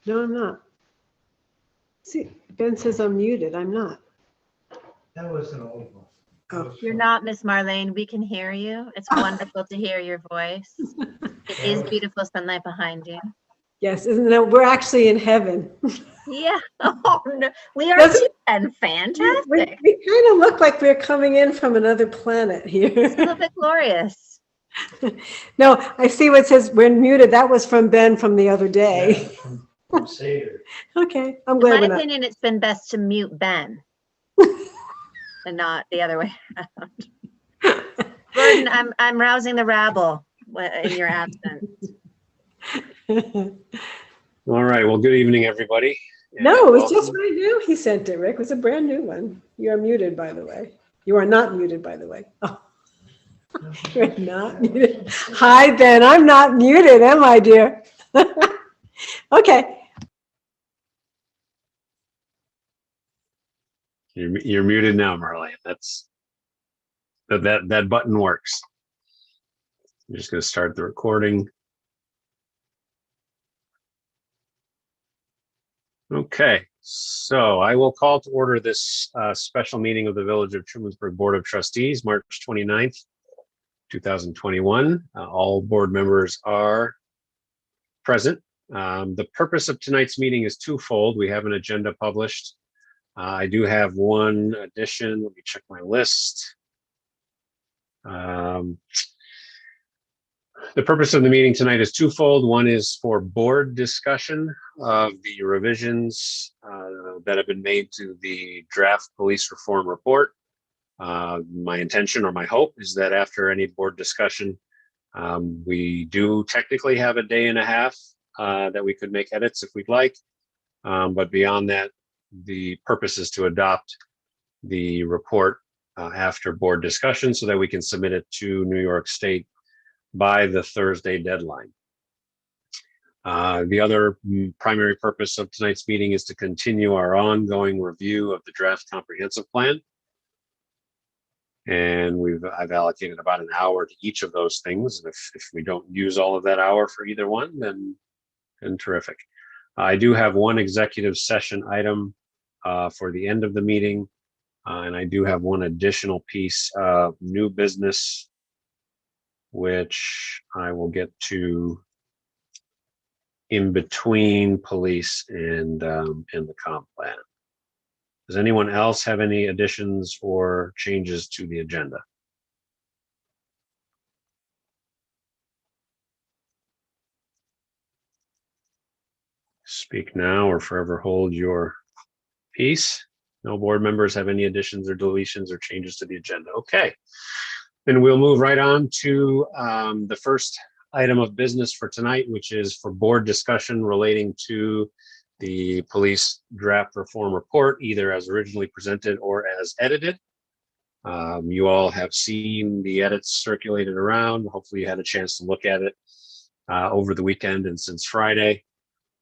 No, I'm not. See, Ben says I'm muted. I'm not. That was an old one. Oh. You're not, Miss Marlene. We can hear you. It's wonderful to hear your voice. It is beautiful sunlight behind you. Yes, isn't that we're actually in heaven? Yeah. Oh, no. We are Doesn't- too, and fantastic. We kind of look like we're coming in from another planet It's a here. little bit glorious. No, I see what says we're muted. That was from Ben from the other day. Yeah, from Seder. Okay, I'm In glad my we're not. opinion, it's been best to mute Ben and not the other way around. Gordon, I'm rousing the rabble in your absence. All right. Well, good evening, everybody. No, it was just welcome. right now he sent it, Rick. It was a brand new one. You are muted, by the way. You are not muted, by the way. Oh. You're not muted. Hi, Ben. I'm not muted, am I, dear? Okay. You're muted now, Marlene. That button works. I'm just going to start the recording. Okay, so I will call to order this special meeting of the Village of Childrensburg Board of Trustees, March 29th, 2021. All board members are present. The purpose of tonight's meeting is twofold. We have an agenda published. I do have one addition. Let me check my list. The purpose of the meeting tonight is twofold. One is for board discussion of the revisions that have been made to the draft police reform report. My intention or my hope is that after any board discussion, we do technically have a day and a half that we could make edits if we'd like. But beyond that, the purpose is to adopt the report after board discussion so that we can submit it to New York State by the Thursday deadline. The other primary purpose of tonight's meeting is to continue our ongoing review of the draft comprehensive plan. And I've allocated about an hour to each of those things. And if we don't use all of that hour for either one, then terrific. I do have one executive session item for the end of the meeting. And I do have one additional piece of new business, which I will get to in between police and the comp plan. Does anyone else have any additions or changes to the agenda? Speak now or forever hold your peace. No board members have any additions or deletions or changes to the agenda. Okay. Then we'll move right on to the first item of business for tonight, which is for board discussion relating to the police draft reform report, either as originally presented or as edited. You all have seen the edits circulated around. Hopefully you had a chance to look at it over the weekend and since Friday.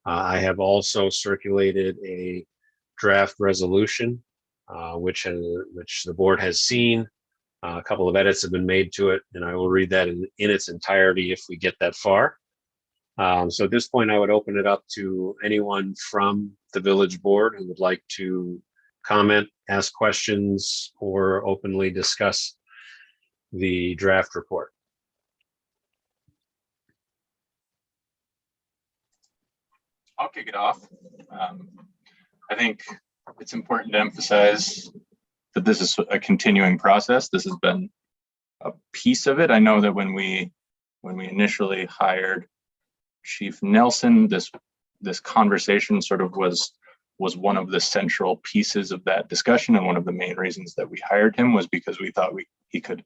I have also circulated a draft resolution, which the board has seen. A couple of edits have been made to it, and I will read that in its entirety if we get that far. So at this point, I would open it up to anyone from the village board who would like to comment, ask questions, or openly discuss the draft report. I'll kick it off. I think it's important to emphasize that this is a continuing process. This has been a piece of it. I know that when we initially hired Chief Nelson, this conversation sort of was one of the central pieces of that discussion, and one of the main reasons that we hired him was because we thought he could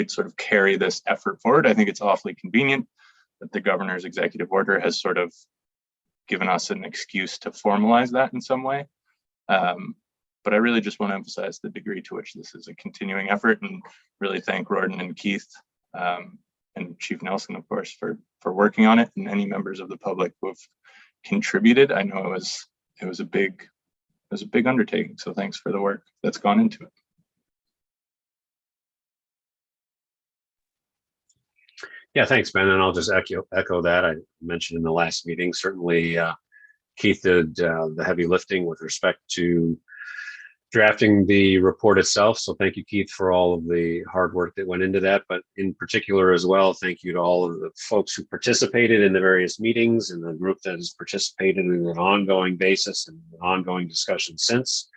sort of carry this effort forward. I think it's awfully convenient that the governor's executive order has sort of given us an excuse to formalize that in some way. But I really just want to emphasize the degree to which this is a continuing effort, and really thank Rorden and Keith and Chief Nelson, of course, for working on it, and any members of the public who have contributed. I know it was a big undertaking, so thanks for the work that's gone into it. Yeah, thanks, Ben. And I'll just echo that. I mentioned in the last meeting, certainly Keith did the heavy lifting with respect to drafting the report itself. So thank you, Keith, for all of the hard work that went into that. But in particular as well, thank you to all of the folks who participated in the various meetings and the group that has participated in an ongoing basis and an ongoing discussion since.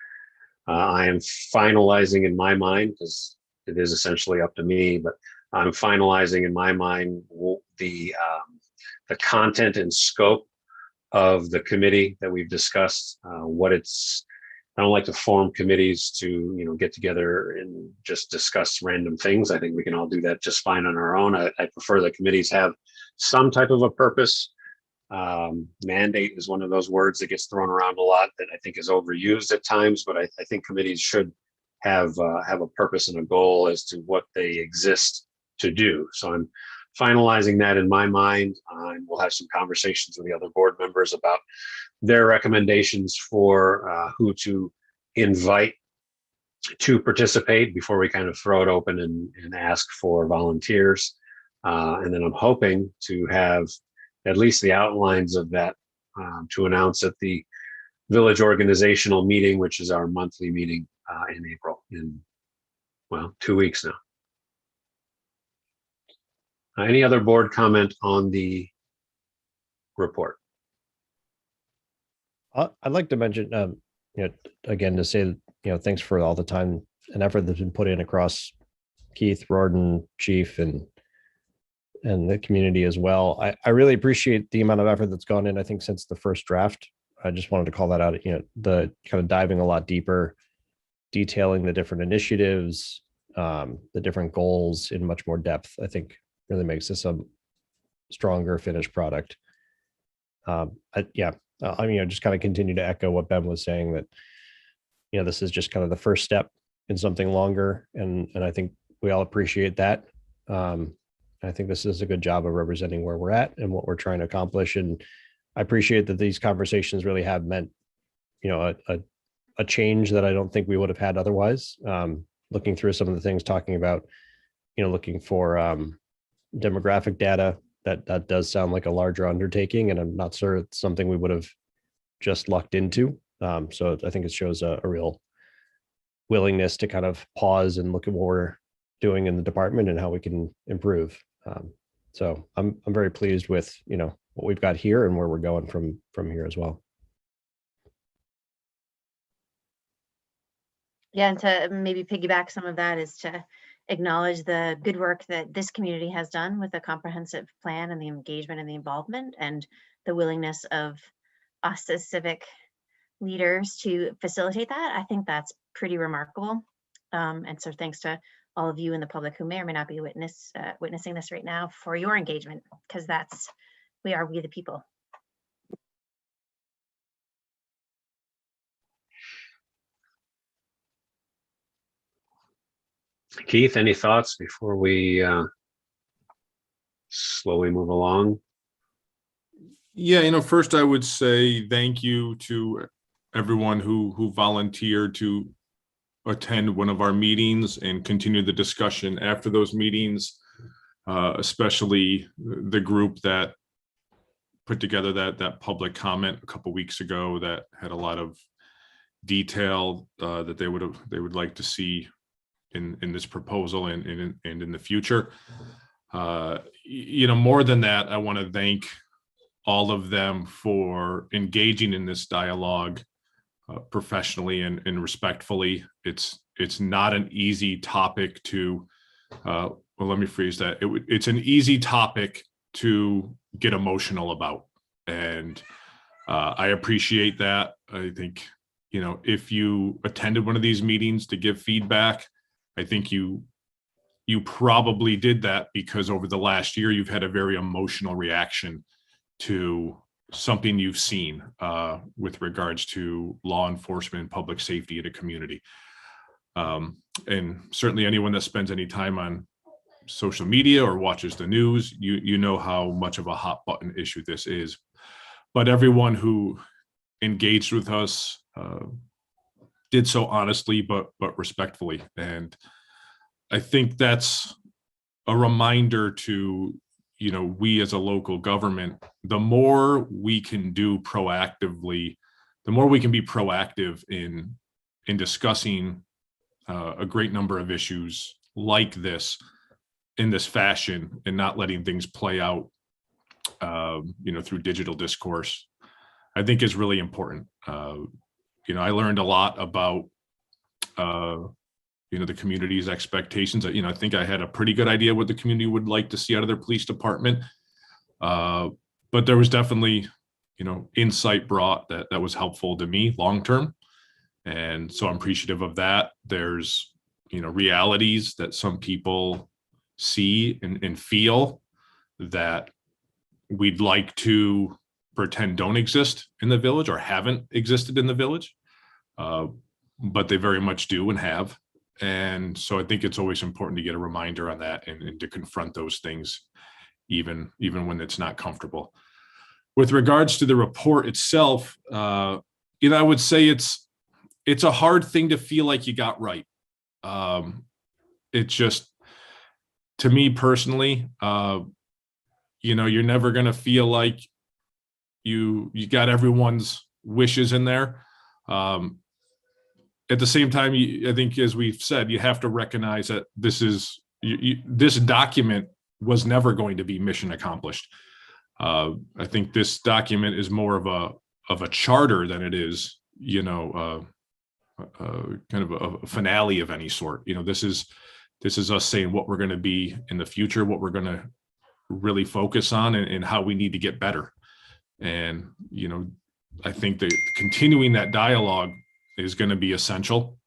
I am finalizing in my mind, because it is essentially up to me, but I'm finalizing in my mind the content and scope of the committee that we've discussed. I don't like to form committees to, get together and just discuss random things. I think we can all do that just fine on our own. I prefer that committees have some type of a purpose. Mandate is one of those words that gets thrown around a lot that I think is overused at times, but I think committees should have a purpose and a goal as to what they exist to do. So I'm finalizing that in my mind. We'll have some conversations with the other board members about their recommendations for who to invite to participate before we kind of throw it open and ask for volunteers. And then I'm hoping to have at least the outlines of that to announce at the village organizational meeting, which is our monthly meeting in April, in 2 weeks now. Any other board comment on the report? I'd like to mention, again, to say, thanks for all the time and effort that's been put in across Keith, Rorden, Chief, and the community as well. I really appreciate the amount of effort that's gone in, I think, since the first draft. I just wanted to call that out, the kind of diving a lot deeper, detailing the different initiatives, the different goals in much more depth, I think really makes this a stronger finished product. Just kind of continue to echo what Ben was saying, that, this is just kind of the first step in something longer. And I think we all appreciate that. I think this is a good job of representing where we're at and what we're trying to accomplish. And I appreciate that these conversations really have meant, a change that I don't think we would have had otherwise. Looking through some of the things, talking about, looking for demographic data, that does sound like a larger undertaking, and I'm not sure it's something we would have just lucked into. So I think it shows a real willingness to kind of pause and look at what we're doing in the department and how we can improve. So I'm very pleased with, what we've got here and where we're going from here as well. Yeah, and to maybe piggyback some of that is to acknowledge the good work that this community has done with the comprehensive plan and the engagement and the involvement and the willingness of us as civic leaders to facilitate that. I think that's pretty remarkable. And so thanks to all of you in the public who may or may not be witnessing this right now for your engagement, because we are the people. Keith, any thoughts before we slowly move along? Yeah, first I would say thank you to everyone who volunteered to attend one of our meetings and continue the discussion after those meetings, especially the group that put together that public comment a couple weeks ago that had a lot of detail that they would like to see in this proposal and in the future. More than that, I want to thank all of them for engaging in this dialogue professionally and respectfully. It's not an easy topic to, well, let me phrase that. It's an easy topic to get emotional about. And I appreciate that. I think, if you attended one of these meetings to give feedback, I think you probably did that because over the last year, you've had a very emotional reaction to something you've seen with regards to law enforcement and public safety in a community. And certainly anyone that spends any time on social media or watches the news, you know how much of a hot button issue this is. But everyone who engaged with us did so honestly, but respectfully. And I think that's a reminder to, we as a local government, the more we can do proactively, the more we can be proactive in discussing a great number of issues like this in this fashion, and not letting things play out, through digital discourse, I think is really important. I learned a lot about, the community's expectations. I think I had a pretty good idea what the community would like to see out of their police department. But there was definitely, insight brought that was helpful to me long-term. And so I'm appreciative of that. There's, realities that some people see and feel that we'd like to pretend don't exist in the village or haven't existed in the village. But they very much do and have. And so I think it's always important to get a reminder on that and to confront those things, even when it's not comfortable. With regards to the report itself, I would say it's a hard thing to feel like you got right. It just, to me personally, you're never going to feel like you got everyone's wishes in there. At the same time, I think, as we've said, you have to recognize that this document was never going to be mission accomplished. I think this document is more of a charter than it is, kind of a finale of any sort. This is us saying what we're going to be in the future, what we're going to really focus on, and how we need to get better. And, I think that continuing that dialogue is going to be essential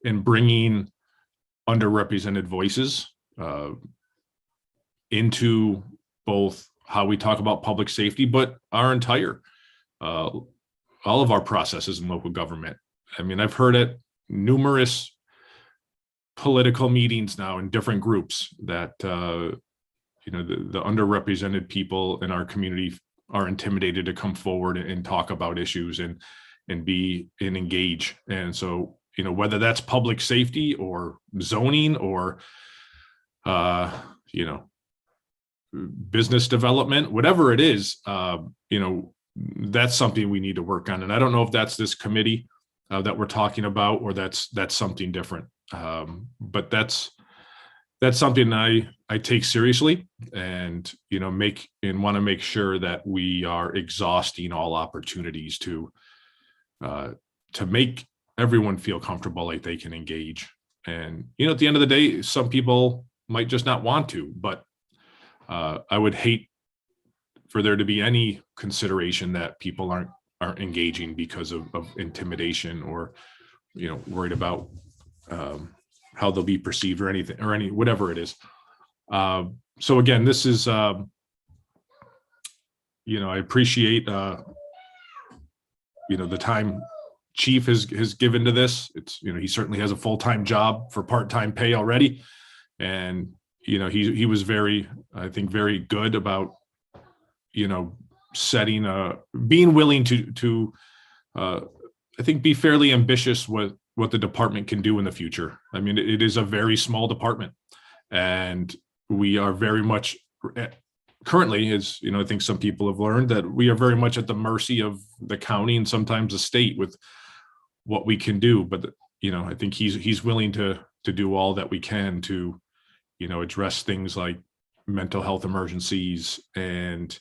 in bringing underrepresented voices into both how we talk about public safety, but our entire, all of our processes in local government. I mean, I've heard at numerous political meetings now in different groups that, the underrepresented people in our community are intimidated to come forward and talk about issues and engage. And so, whether that's public safety or zoning or, business development, whatever it is, that's something we need to work on. And I don't know if that's this committee that we're talking about, or that's something different. But that's something I take seriously, and, want to make sure that we are exhausting all opportunities to make everyone feel comfortable, like they can engage. And, at the end of the day, some people might just not want to, but I would hate for there to be any consideration that people aren't engaging because of intimidation or, worried about how they'll be perceived or anything, or whatever it is. So again, this is, I appreciate, the time Chief has given to this. It's, he certainly has a full-time job for part-time pay already. And, he was very good about, setting, being willing to I think, be fairly ambitious with what the department can do in the future. I mean, it is a very small department, and we are very much currently, as I think some people have learned, that we are very much at the mercy of the county and sometimes the state with what we can do. But I think he's willing to do all that we can to address things like mental health emergencies and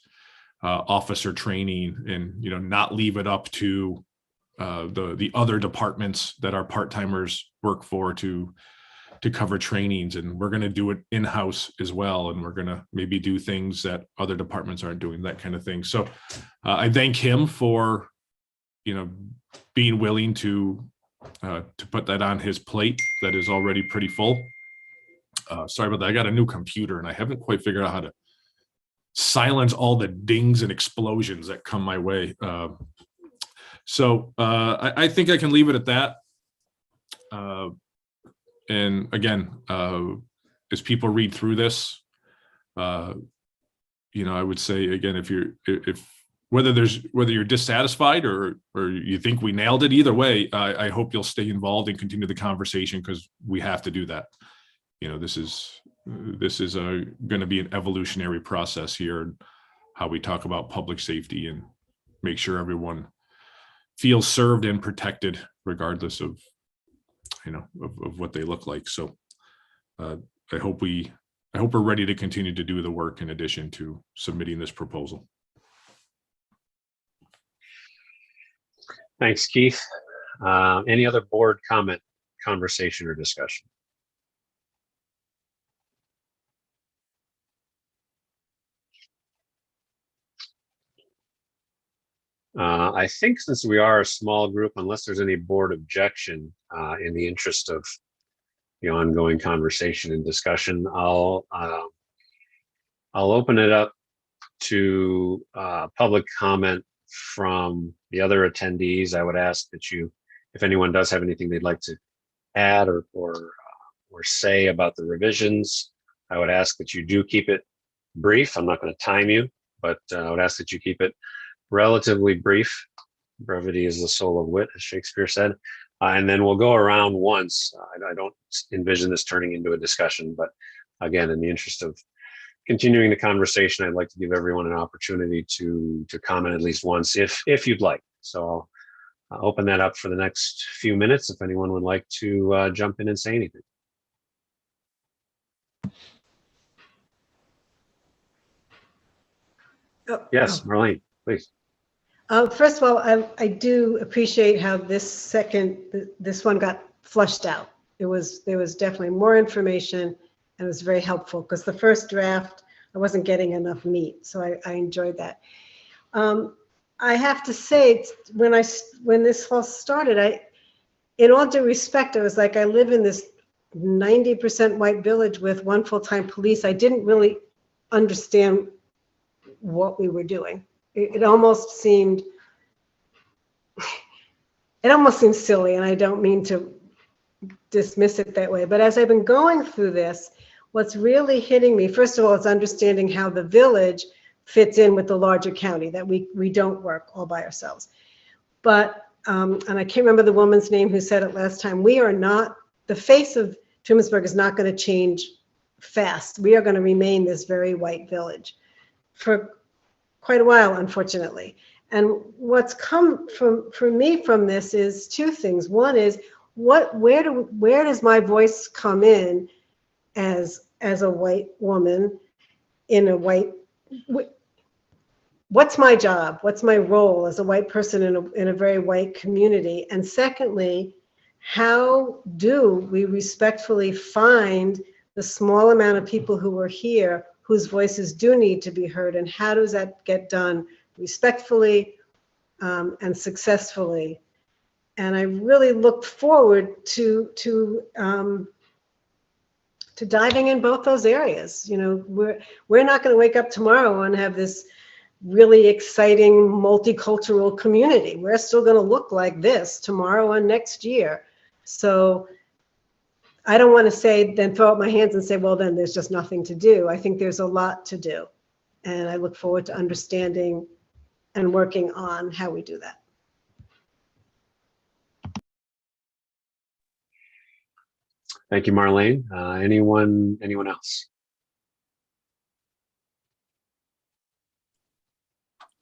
officer training, and not leave it up to the other departments that our part-timers work for to cover trainings. And we're going to do it in-house as well, and we're going to maybe do things that other departments aren't doing, that kind of thing. So I thank him for being willing to put that on his plate that is already pretty full. Sorry about that. I got a new computer and I haven't quite figured out how to silence all the dings and explosions that come my way. So I think I can leave it at that. And again, as people read through this, I would say again, whether you're dissatisfied or you think we nailed it, either way, I hope you'll stay involved and continue the conversation, because we have to do that. This is this is going to be an evolutionary process here, how we talk about public safety and make sure everyone feels served and protected regardless of, of what they look like. So I hope we're ready to continue to do the work in addition to submitting this proposal. Thanks, Keith. Any other board comment, conversation, or discussion? I think since we are a small group, unless there's any board objection, in the interest of the ongoing conversation and discussion, I'll open it up to public comment from the other attendees. I would ask that you, if anyone does have anything they'd like to add or say about the revisions, I would ask that you do keep it brief. I'm not going to time you, but I would ask that you keep it relatively brief. Brevity is the soul of wit, as Shakespeare said. And then we'll go around once. I don't envision this turning into a discussion, but again, in the interest of continuing the conversation, I'd like to give everyone an opportunity to comment at least once, if you'd like. So I'll open that up for the next few minutes if anyone would like to jump in and say anything. Yes, Marlene, please. First of all, I do appreciate how this one got flushed out. There was definitely more information, and it was very helpful because the first draft, I wasn't getting enough meat, so I enjoyed that. I have to say, when this all started, in all due respect, I was like, I live in this 90% white village with one full-time police. I didn't really understand what we were doing. It almost seemed silly, and I don't mean to dismiss it that way. But as I've been going through this, what's really hitting me, first of all, is understanding how the village fits in with the larger county, that we don't work all by ourselves. But, and I can't remember the woman's name who said it last time, we are not, the face of Childrensburg is not going to change fast. We are going to remain this very white village for quite a while, unfortunately. And what's come for me from this is two things. One is where does my voice come in as a white woman in a white, what's my job? What's my role as a white person in a very white community? And secondly, how do we respectfully find the small amount of people who are here whose voices do need to be heard, and how does that get done respectfully and successfully? And I really look forward to diving in both those areas. You know, we're not going to wake up tomorrow and have this really exciting multicultural community. We're still going to look like this tomorrow and next year. So I don't want to say, then throw up my hands and say, well, then there's just nothing to do. I think there's a lot to do. And I look forward to understanding and working on how we do that. Thank you, Marlene. Anyone else?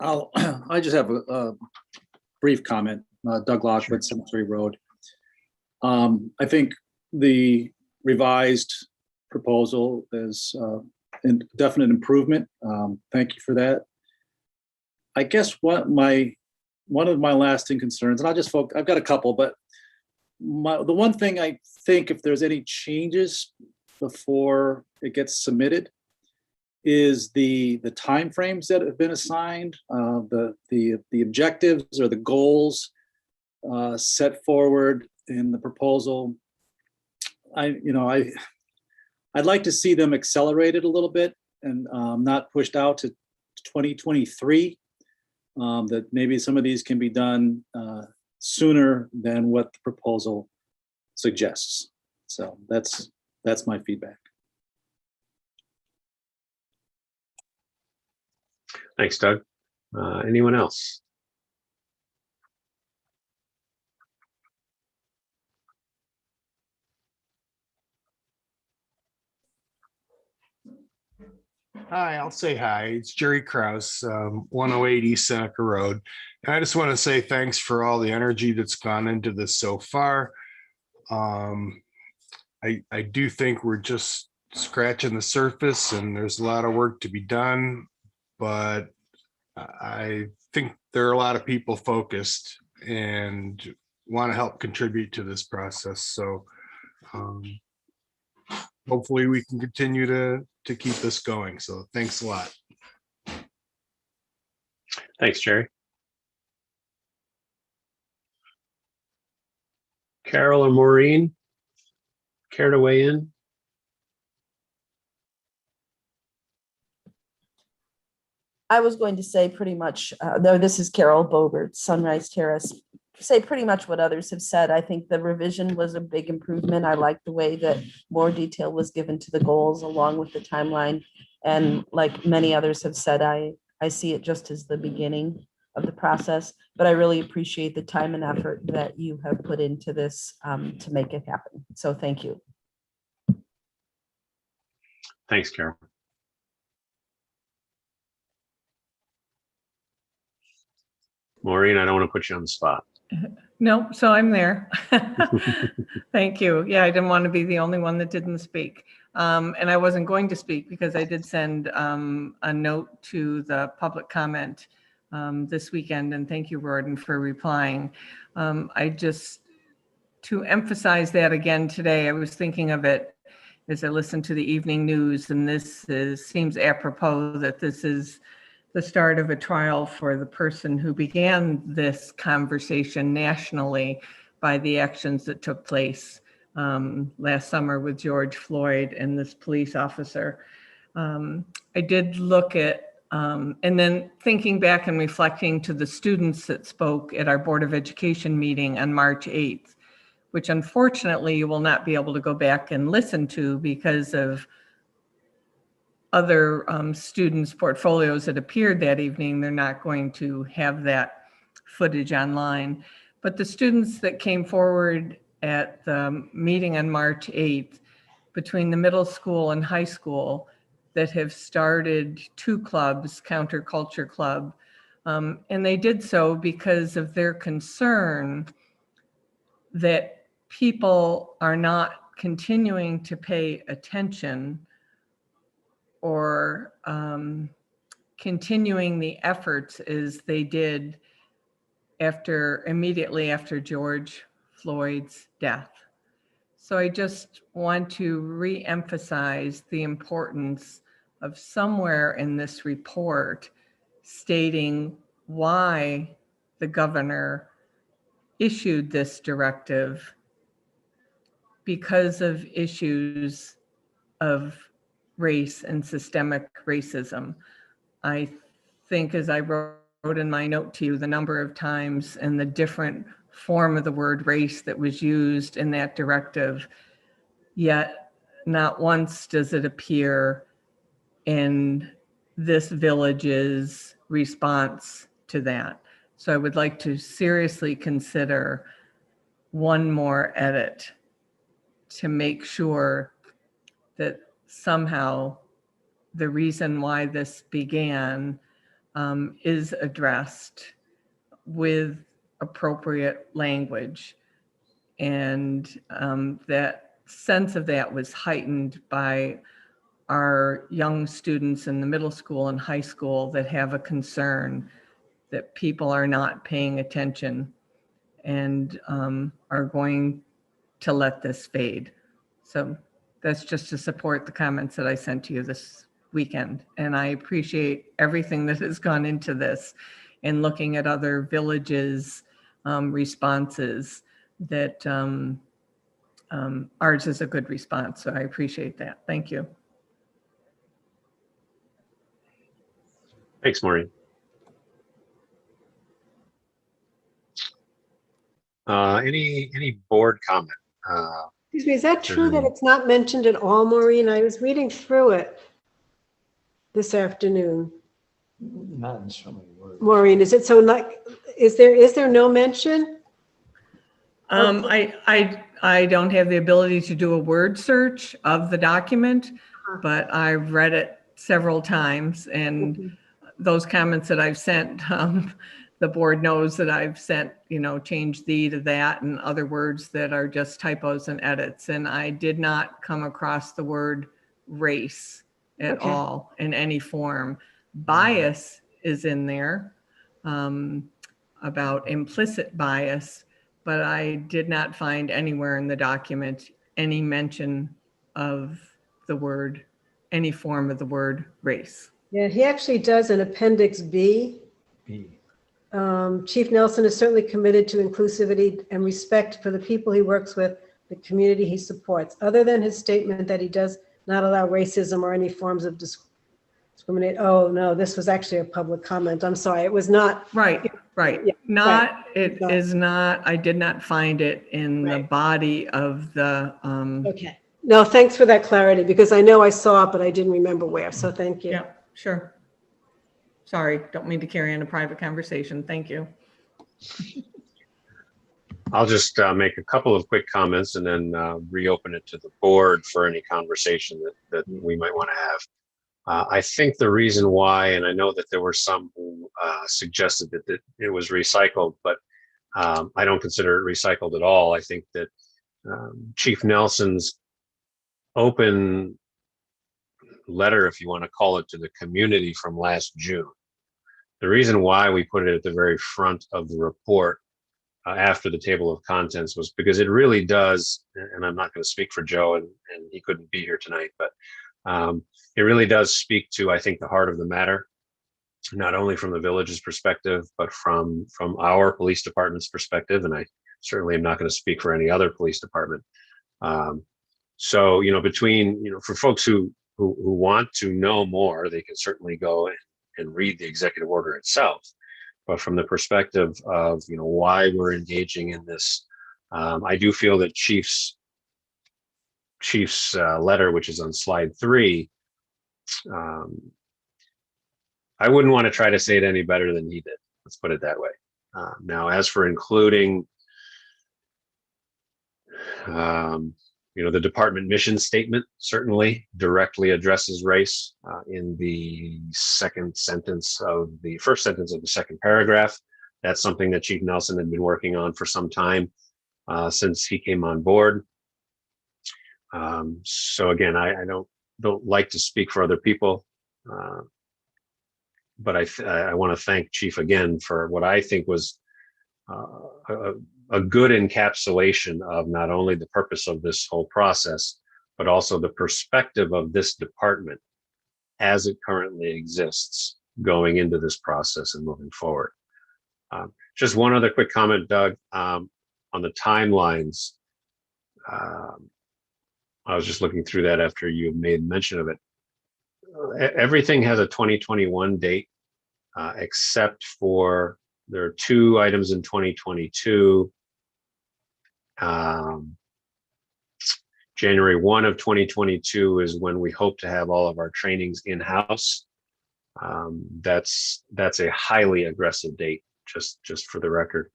I just have a brief comment. Doug Lockwood, Cemetery Road. I think the revised proposal is a definite improvement. Thank you for that. I guess one of my lasting concerns, and I've got a couple, but the one thing I think, if there's any changes before it gets submitted, is the timeframes that have been assigned, the objectives or the goals set forward in the proposal. I'd like to see them accelerated a little bit and not pushed out to 2023. That maybe some of these can be done sooner than what the proposal suggests. So that's my feedback. Thanks, Doug. Anyone else? Hi, I'll say hi. It's Jerry Kraus, 108 East Seneca Road. And I just want to say thanks for all the energy that's gone into this so far. I do think we're just scratching the surface and there's a lot of work to be done, but I think there are a lot of people focused and want to help contribute to this process. So hopefully we can continue to keep this going. So thanks a lot. Thanks, Jerry. Carol or Maureen, care to weigh in? I was going to say pretty much, though this is Carol Bogert, Sunrise Terrace, say pretty much what others have said. I think the revision was a big improvement. I like the way that more detail was given to the goals along with the timeline. And like many others have said, I see it just as the beginning of the process, but I really appreciate the time and effort that you have put into this to make it happen. So thank you. Thanks, Carol. Maureen, I don't want to put you on the spot. No, so I'm there. Thank you. Yeah, I didn't want to be the only one that didn't speak. And I wasn't going to speak because I did send a note to the public comment this weekend. And thank you, Gordon, for replying. I just, to emphasize that again today, I was thinking of it as I listened to the evening news, and this seems apropos that this is the start of a trial for the person who began this conversation nationally by the actions that took place last summer with George Floyd and this police officer. I did look at, and then thinking back and reflecting to the students that spoke at our Board of Education meeting on March 8th, which unfortunately you will not be able to go back and listen to because of other students' portfolios that appeared that evening. They're not going to have that footage online. But the students that came forward at the meeting on March 8th, between the middle school and high school, that have started 2 clubs, Counterculture Club, and they did so because of their concern that people are not continuing to pay attention or continuing the efforts as they did immediately after George Floyd's death. So I just want to re-emphasize the importance of somewhere in this report stating why the governor issued this directive because of issues of race and systemic racism. I think, as I wrote in my note to you, the number of times and the different form of the word race that was used in that directive, yet not once does it appear in this village's response to that. So I would like to seriously consider one more edit to make sure that somehow the reason why this began is addressed with appropriate language. And that sense of that was heightened by our young students in the middle school and high school that have a concern that people are not paying attention and are going to let this fade. So that's just to support the comments that I sent to you this weekend. And I appreciate everything that has gone into this and looking at other villages' responses that ours is a good response. So I appreciate that. Thank you. Thanks, Maureen. Any board comment? Excuse me, is that true that it's not mentioned at all, Maureen? I was reading through it this afternoon. Not in so many words. Maureen, is it so like, is there no mention? I don't have the ability to do a word search of the document, but I read it several times, and those comments that I've sent, the board knows that I've sent, change the to that and other words that are just typos and edits. And I did not come across the word race at Okay. all in any form. Bias is in there, about implicit bias, but I did not find anywhere in the document any mention of the word, any form of the word race. Yeah, he actually does in Appendix B. B. Chief Nelson is certainly committed to inclusivity and respect for the people he works with, the community he supports. Other than his statement that he does not allow racism or any forms of discriminate. Oh, no, this was actually a public comment. I'm sorry. It was not. Right. Yeah, Not, it Not. is not, I did not find it in the Right. body of the, Okay. No, thanks for that clarity, because I know I saw it, but I didn't remember where. So thank you. yeah, sure. Sorry, don't mean to carry on a private conversation. Thank you. I'll just make a couple of quick comments and then reopen it to the board for any conversation that we might want to have. I think the reason why, and I know that there were some who suggested that it was recycled, but I don't consider it recycled at all. I think that Chief Nelson's open letter, if you want to call it, to the community from last June. The reason why we put it at the very front of the report after the table of contents was because it really does, and I'm not going to speak for Joe, and he couldn't be here tonight, but it really does speak to, I think, the heart of the matter, not only from the village's perspective, but from our police department's perspective. And I certainly am not going to speak for any other police department. So, between, for folks who want to know more, they can certainly go and read the executive order itself. But from the perspective of, why we're engaging in this, I do feel that Chief's letter, which is on slide 3, I wouldn't want to try to say it any better than he did. Let's put it that way. Now, as for including, the department mission statement certainly directly addresses race in the first sentence of the second paragraph. That's something that Chief Nelson had been working on for some time since he came on board. So again, I don't like to speak for other people, but I want to thank Chief again for what I think was a good encapsulation of not only the purpose of this whole process, but also the perspective of this department as it currently exists going into this process and moving forward. Just one other quick comment, Doug, on the timelines. I was just looking through that after you made mention of it. Everything has a 2021 date, except for there are 2 items in 2022. January 1 of 2022 is when we hope to have all of our trainings in-house. That's a highly aggressive date, just for the record.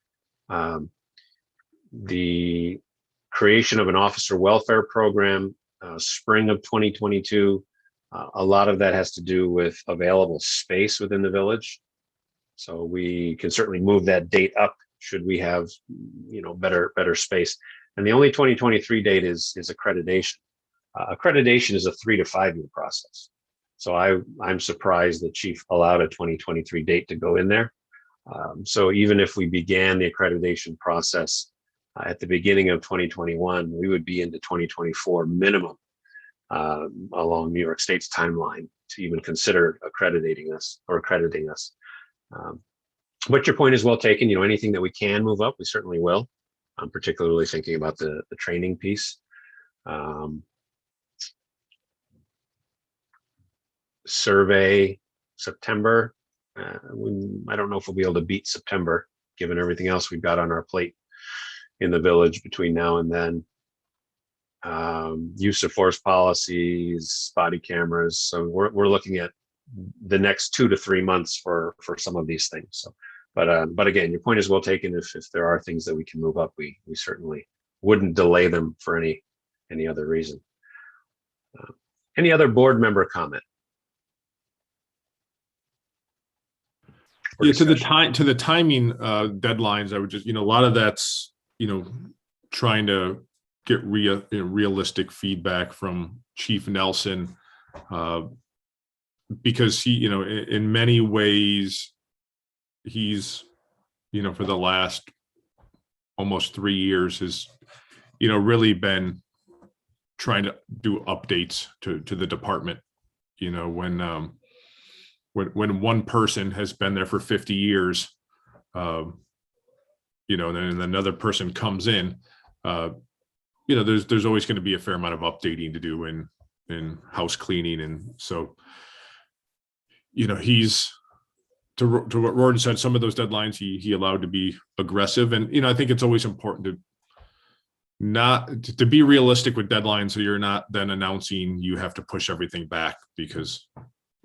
The creation of an officer welfare program, spring of 2022. A lot of that has to do with available space within the village. So we can certainly move that date up should we have, better space. And the only 2023 date is accreditation. Accreditation is a 3 to 5 year process. So I'm surprised that Chief allowed a 2023 date to go in there. So even if we began the accreditation process at the beginning of 2021, we would be into 2024 minimum along New York State's timeline to even consider accrediting us. But your point is well taken. Anything that we can move up, we certainly will. I'm particularly thinking about the training piece. Survey September. I don't know if we'll be able to beat September, given everything else we've got on our plate in the village between now and then. Use of force policies, body cameras. So we're looking at the next 2 to 3 months for some of these things. So, but again, your point is well taken. If there are things that we can move up, we certainly wouldn't delay them for any other reason. Any other board member comment? for Yeah, to the discussion. timing deadlines, I would just, a lot of that's, trying to get realistic feedback from Chief Nelson, because he, in many ways, he's, for the last almost 3 years has, really been trying to do updates to the department. When one person has been there for 50 years, and then another person comes in, there's always going to be a fair amount of updating to do in house cleaning. And so, he's, to what Roran said, some of those deadlines he allowed to be aggressive. And, I think it's always important to be realistic with deadlines, so you're not then announcing you have to push everything back, because,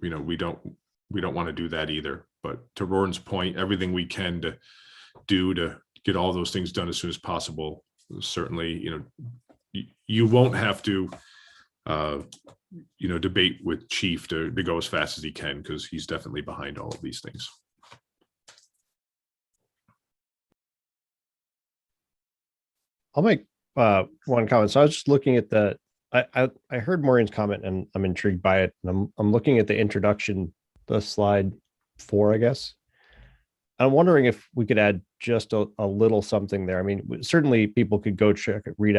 we don't want to do that either. But to Roran's point, everything we can to do to get all those things done as soon as possible. Certainly, you won't have to, debate with Chief to go as fast as he can, because he's definitely behind all of these things. I'll make one comment. So I was just looking at I heard Maureen's comment and I'm intrigued by it. And I'm looking at the introduction, the slide 4, I guess. I'm wondering if we could add just a little something there. I mean, certainly people could go check it, read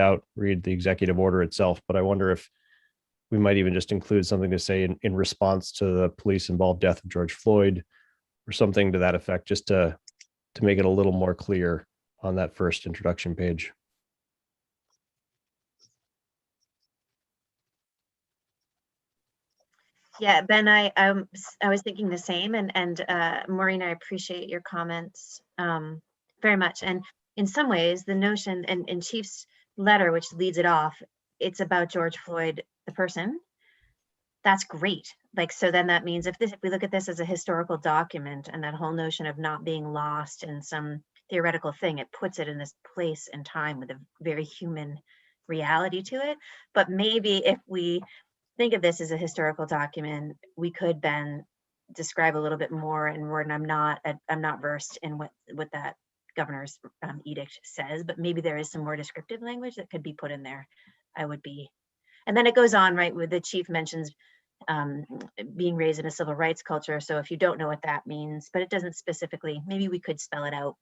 the executive order itself, but I wonder if we might even just include something to say in response to the police-involved death of George Floyd, or something to that effect, just to make it a little more clear on that first introduction page. Yeah, Ben, I was thinking the same, and Maureen, I appreciate your comments very much. And in some ways, the notion and in Chief's letter, which leads it off, it's about George Floyd, the person. That's great. Like, so then that means if we look at this as a historical document, and that whole notion of not being lost in some theoretical thing, it puts it in this place and time with a very human reality to it. But maybe if we think of this as a historical document, we could then describe a little bit more in word. And I'm not versed in what that governor's edict says, but maybe there is some more descriptive language that could be put in there. And then it goes on, right, with the Chief mentions being raised in a civil rights culture. So if you don't know what that means, but it doesn't specifically, maybe we could spell it out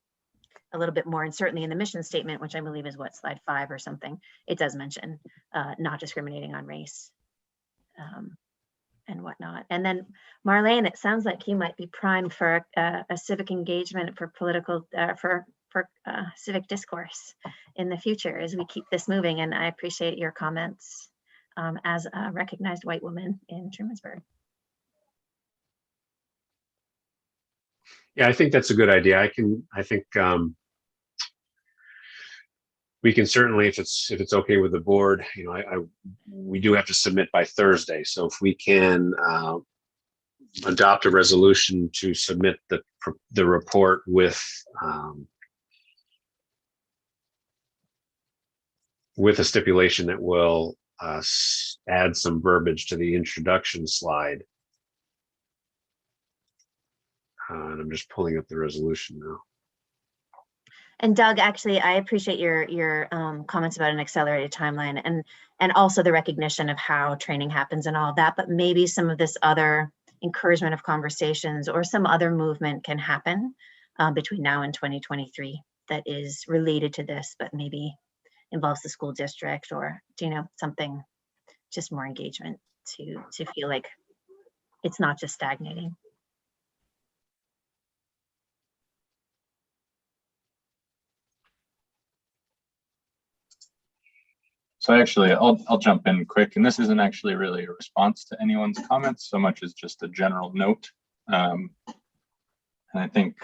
a little bit more. And certainly in the mission statement, which I believe is slide 5 or something, it does mention not discriminating on race. And whatnot. And then Marlene, it sounds like you might be primed for a civic engagement for political, for civic discourse in the future as we keep this moving. And I appreciate your comments as a recognized white woman in Childrensburg. Yeah, I think that's a good idea. I think we can certainly, if it's okay with the board, we do have to submit by Thursday. So if we can adopt a resolution to submit the report with a stipulation that will add some verbiage to the introduction slide. And I'm just pulling up the resolution now. And Doug, actually, I appreciate your comments about an accelerated timeline and also the recognition of how training happens and all of that, but maybe some of this other encouragement of conversations or some other movement can happen between now and 2023 that is related to this, but maybe involves the school district or, something, just more engagement to feel like it's not just stagnating. So actually, I'll jump in quick, and this isn't actually really a response to anyone's comments so much as just a general note. And I think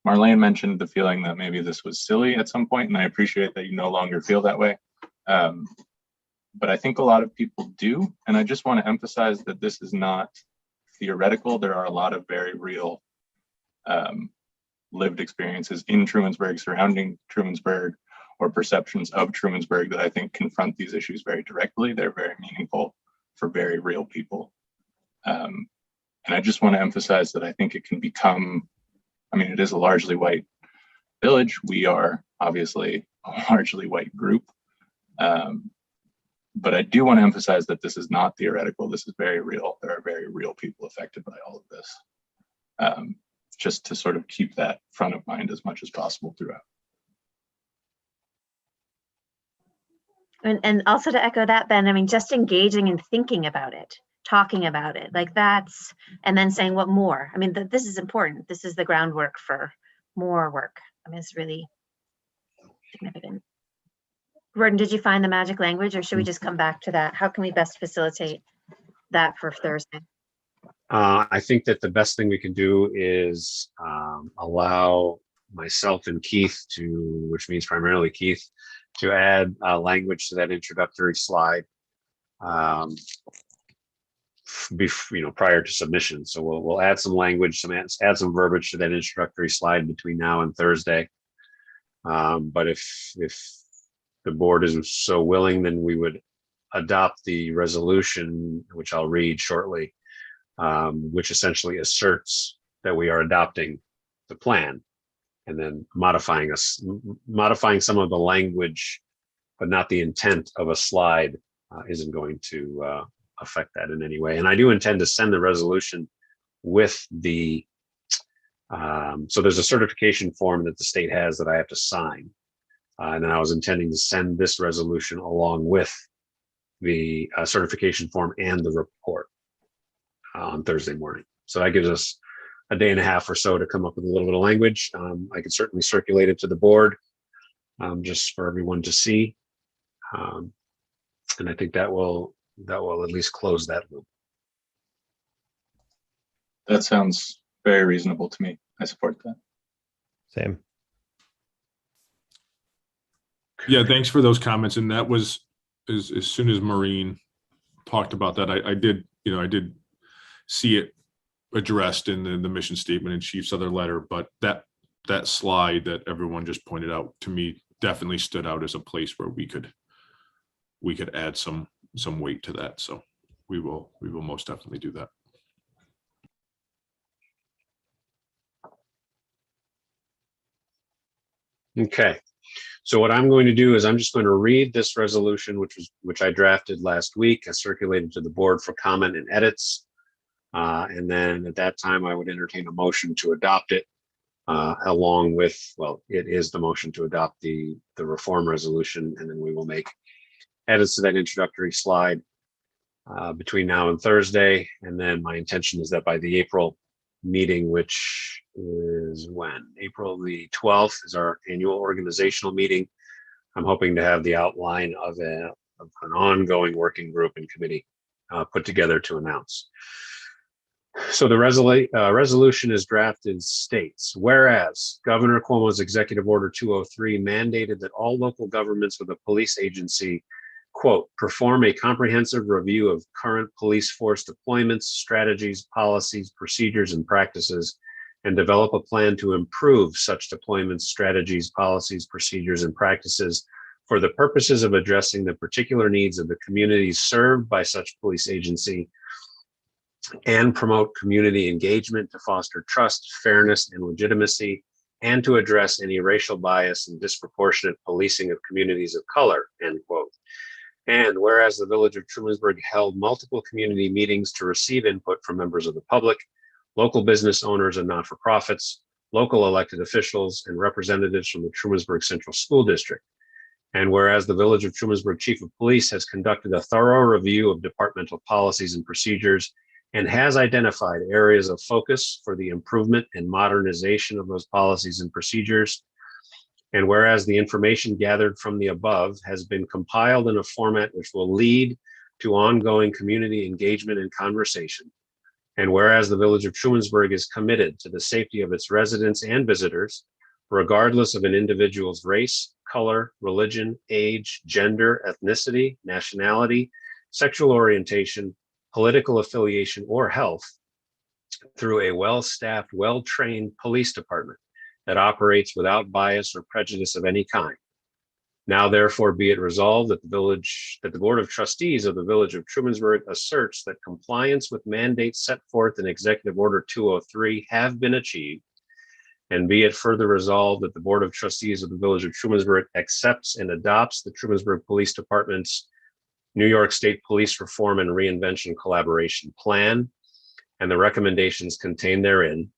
Marlene mentioned the feeling that maybe this was silly at some point, and I appreciate that you no longer feel that way. But I think a lot of people do, and I just want to emphasize that this is not theoretical. There are a lot of very real lived experiences in Childrensburg, surrounding Childrensburg, or perceptions of Childrensburg that I think confront these issues very directly. They're very meaningful for very real people. And I just want to emphasize that I think it can become I mean, it is a largely white village. We are obviously a largely white group. But I do want to emphasize that this is not theoretical. This is very real. There are very real people affected by all of this. Just to sort of keep that front of mind as much as possible throughout. And also to echo that, Ben, I mean, just engaging and thinking about it, talking about it, like that's, and then saying what more. I mean, this is important. This is the groundwork for more work. I mean, it's really significant. Gordon, did you find the magic language, or should we just come back to that? How can we best facilitate that for Thursday? I think that the best thing we can do is allow myself and Keith to, which means primarily Keith, to add language to that introductory slide, prior to submission. So we'll add some language, add some verbiage to that introductory slide between now and Thursday. But if the board is so willing, then we would adopt the resolution, which I'll read shortly, which essentially asserts that we are adopting the plan, and then modifying some of the language, but not the intent of a slide isn't going to affect that in any way. And I do intend to send the resolution with the, so there's a certification form that the state has that I have to sign. And then I was intending to send this resolution along with the certification form and the report on Thursday morning. So that gives us a day and a half or so to come up with a little bit of language. I could certainly circulate it to the board just for everyone to see. And I think that will at least close that loop. That sounds very reasonable to me. I support that. Same. Yeah, thanks for those comments. And that was as soon as Maureen talked about that, I did see it addressed in the mission statement and Chief's other letter, but that slide that everyone just pointed out to me definitely stood out as a place where we could add some weight to that. So we will most definitely do that. Okay. So what I'm going to do is I'm just going to read this resolution, which I drafted last week. I circulated to the board for comment and edits. And then at that time, I would entertain a motion to adopt it along with, well, it is the motion to adopt the reform resolution. And then we will make edits to that introductory slide between now and Thursday. And then my intention is that by the April meeting, which is when? April the 12th is our annual organizational meeting. I'm hoping to have the outline of an ongoing working group and committee put together to announce. So the resolution is drafted states, whereas Governor Cuomo's Executive Order 203 mandated that all local governments with a police agency, quote, perform a comprehensive review of current police force deployments, strategies, policies, procedures, and practices, and develop a plan to improve such deployments, strategies, policies, procedures, and practices for the purposes of addressing the particular needs of the communities served by such police agency, and promote community engagement to foster trust, fairness, and legitimacy, and to address any racial bias and disproportionate policing of communities of color, end quote. And whereas the Village of Childrensburg held multiple community meetings to receive input from members of the public, local business owners and not-for-profits, local elected officials, and representatives from the Childrensburg Central School District. And whereas the Village of Childrensburg Chief of Police has conducted a thorough review of departmental policies and procedures and has identified areas of focus for the improvement and modernization of those policies and procedures. And whereas the information gathered from the above has been compiled in a format which will lead to ongoing community engagement and conversation. And whereas the Village of Childrensburg is committed to the safety of its residents and visitors, regardless of an individual's race, color, religion, age, gender, ethnicity, nationality, sexual orientation, political affiliation, or health, through a well-staffed, well-trained police department that operates without bias or prejudice of any kind. Now, therefore, be it resolved that the Board of Trustees of the Village of Childrensburg asserts that compliance with mandates set forth in Executive Order 203 have been achieved, And be it further resolved that the Board of Trustees of the Village of Childrensburg accepts and adopts the Childrensburg Police Department's New York State Police Reform and Reinvention Collaboration Plan and the recommendations contained therein.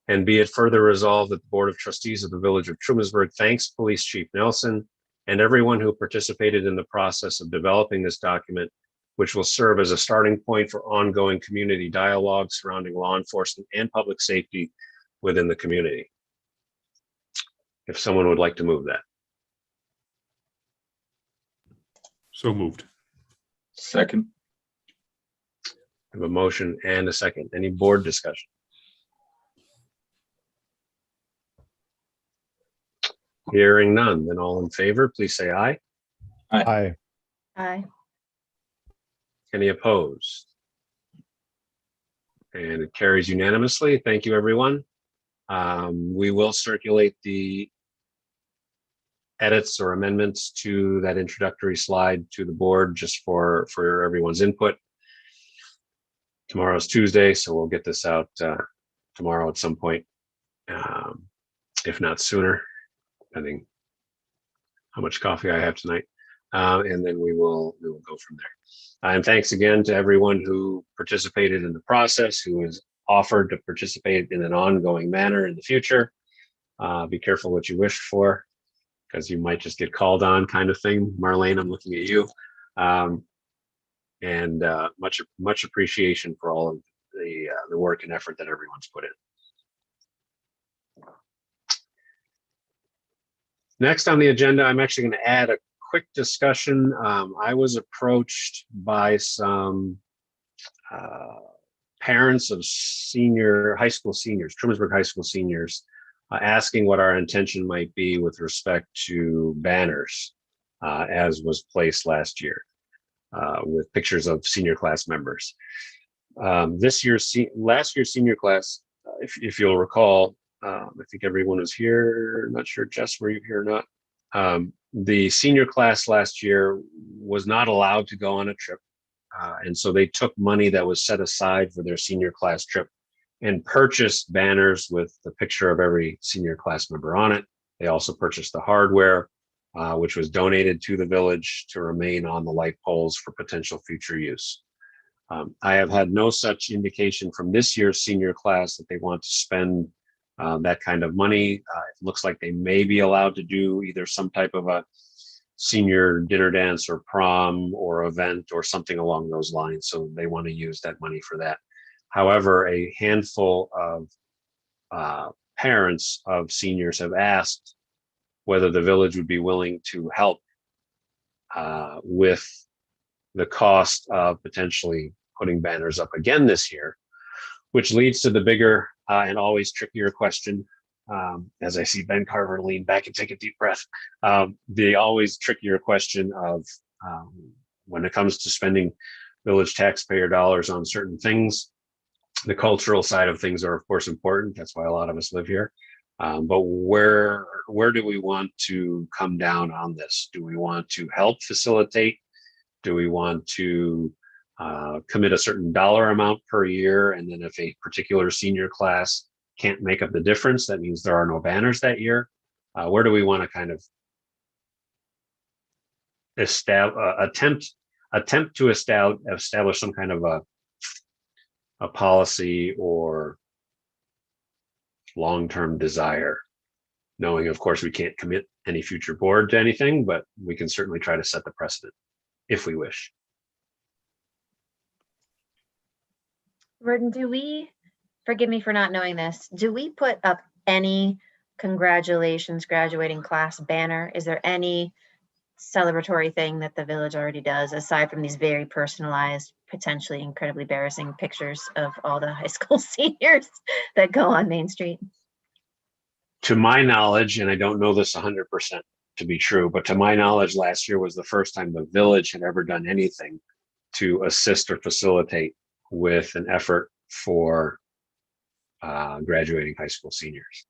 And be it further resolved that the Board of Trustees of the Village of Childrensburg thanks Police Chief Nelson and everyone who participated in the process of developing this document, which will serve as a starting point for ongoing community dialogue surrounding law enforcement and public safety within the community. If someone would like to move that. So moved. Second. I have a motion and a second. Any board discussion? Hearing none, then all in favor, please say aye. Aye. Aye. Any opposed? And it carries unanimously. Thank you, everyone. We will circulate the edits or amendments to that introductory slide to the board just for everyone's input. Tomorrow's Tuesday, so we'll get this out tomorrow at some point, if not sooner, depending how much coffee I have tonight. And then we will go from there. And thanks again to everyone who participated in the process, who has offered to participate in an ongoing manner in the future. Be careful what you wish for, because you might just get called on, kind of thing. Marlene, I'm looking at you. And much appreciation for all of the work and effort that everyone's put in. Next on the agenda, I'm actually going to add a quick discussion. I was approached by some parents of high school seniors, Childrensburg High School seniors, asking what our intention might be with respect to banners, as was placed last year, with pictures of senior class members. Last year's senior class, if you'll recall, I think everyone was here. Not sure, Jess, were you here or not? The senior class last year was not allowed to go on a trip. And so they took money that was set aside for their senior class trip and purchased banners with the picture of every senior class member on it. They also purchased the hardware, which was donated to the village to remain on the light poles for potential future use. I have had no such indication from this year's senior class that they want to spend that kind of money. It looks like they may be allowed to do either some type of a senior dinner dance or prom or event or something along those lines. So they want to use that money for that. However, a handful of parents of seniors have asked whether the village would be willing to help with the cost of potentially putting banners up again this year, which leads to the bigger and always trickier question. As I see Ben Carver lean back and take a deep breath, the always trickier question of when it comes to spending village taxpayer dollars on certain things, the cultural side of things are of course important. That's why a lot of us live here. But where do we want to come down on this? Do we want to help facilitate? Do we want to commit a certain dollar amount per year? And then if a particular senior class can't make up the difference, that means there are no banners that year. Where do we want to kind of attempt to establish some kind of a policy or long-term desire, knowing of course we can't commit any future board to anything, but we can certainly try to set the precedent if we wish. Verdon, forgive me for not knowing this, do we put up any congratulations graduating class banner? Is there any celebratory thing that the village already does aside from these very personalized, potentially incredibly embarrassing pictures of all the high school seniors that go on Main Street? To my knowledge, and I don't know this 100% to be true, but to my knowledge, last year was the first time the village had ever done anything to assist or facilitate with an effort for graduating high school seniors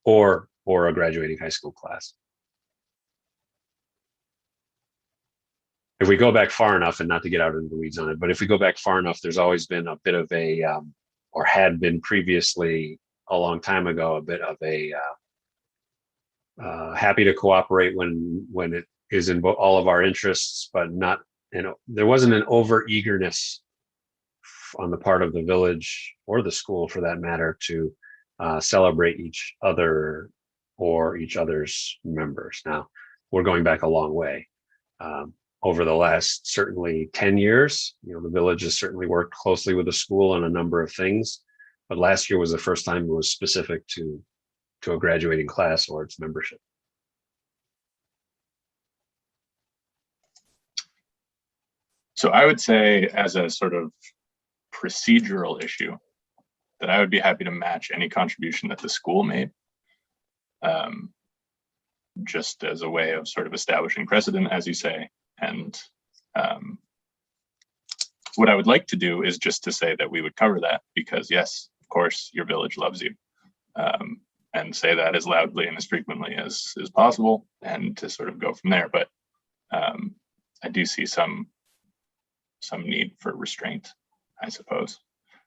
or a graduating high school class. If we go back far enough, and not to get out into the weeds on it, but if we go back far enough, there's always been a bit of a, or had been previously, a long time ago, a bit of a happy to cooperate when it is in all of our interests, but not, there wasn't an over eagerness on the part of the village or the school for that matter to celebrate each other or each other's members. Now, we're going back a long way. Over the last certainly 10 years, the village has certainly worked closely with the school on a number of things, but last year was the first time it was specific to a graduating class or its membership. So I would say, as a sort of procedural issue, that I would be happy to match any contribution that the school made, just as a way of sort of establishing precedent, as you say. And what I would like to do is just to say that we would cover that, because yes, of course, your village loves you, and say that as loudly and as frequently as possible, and to sort of go from there. But I do see some need for restraint, I suppose.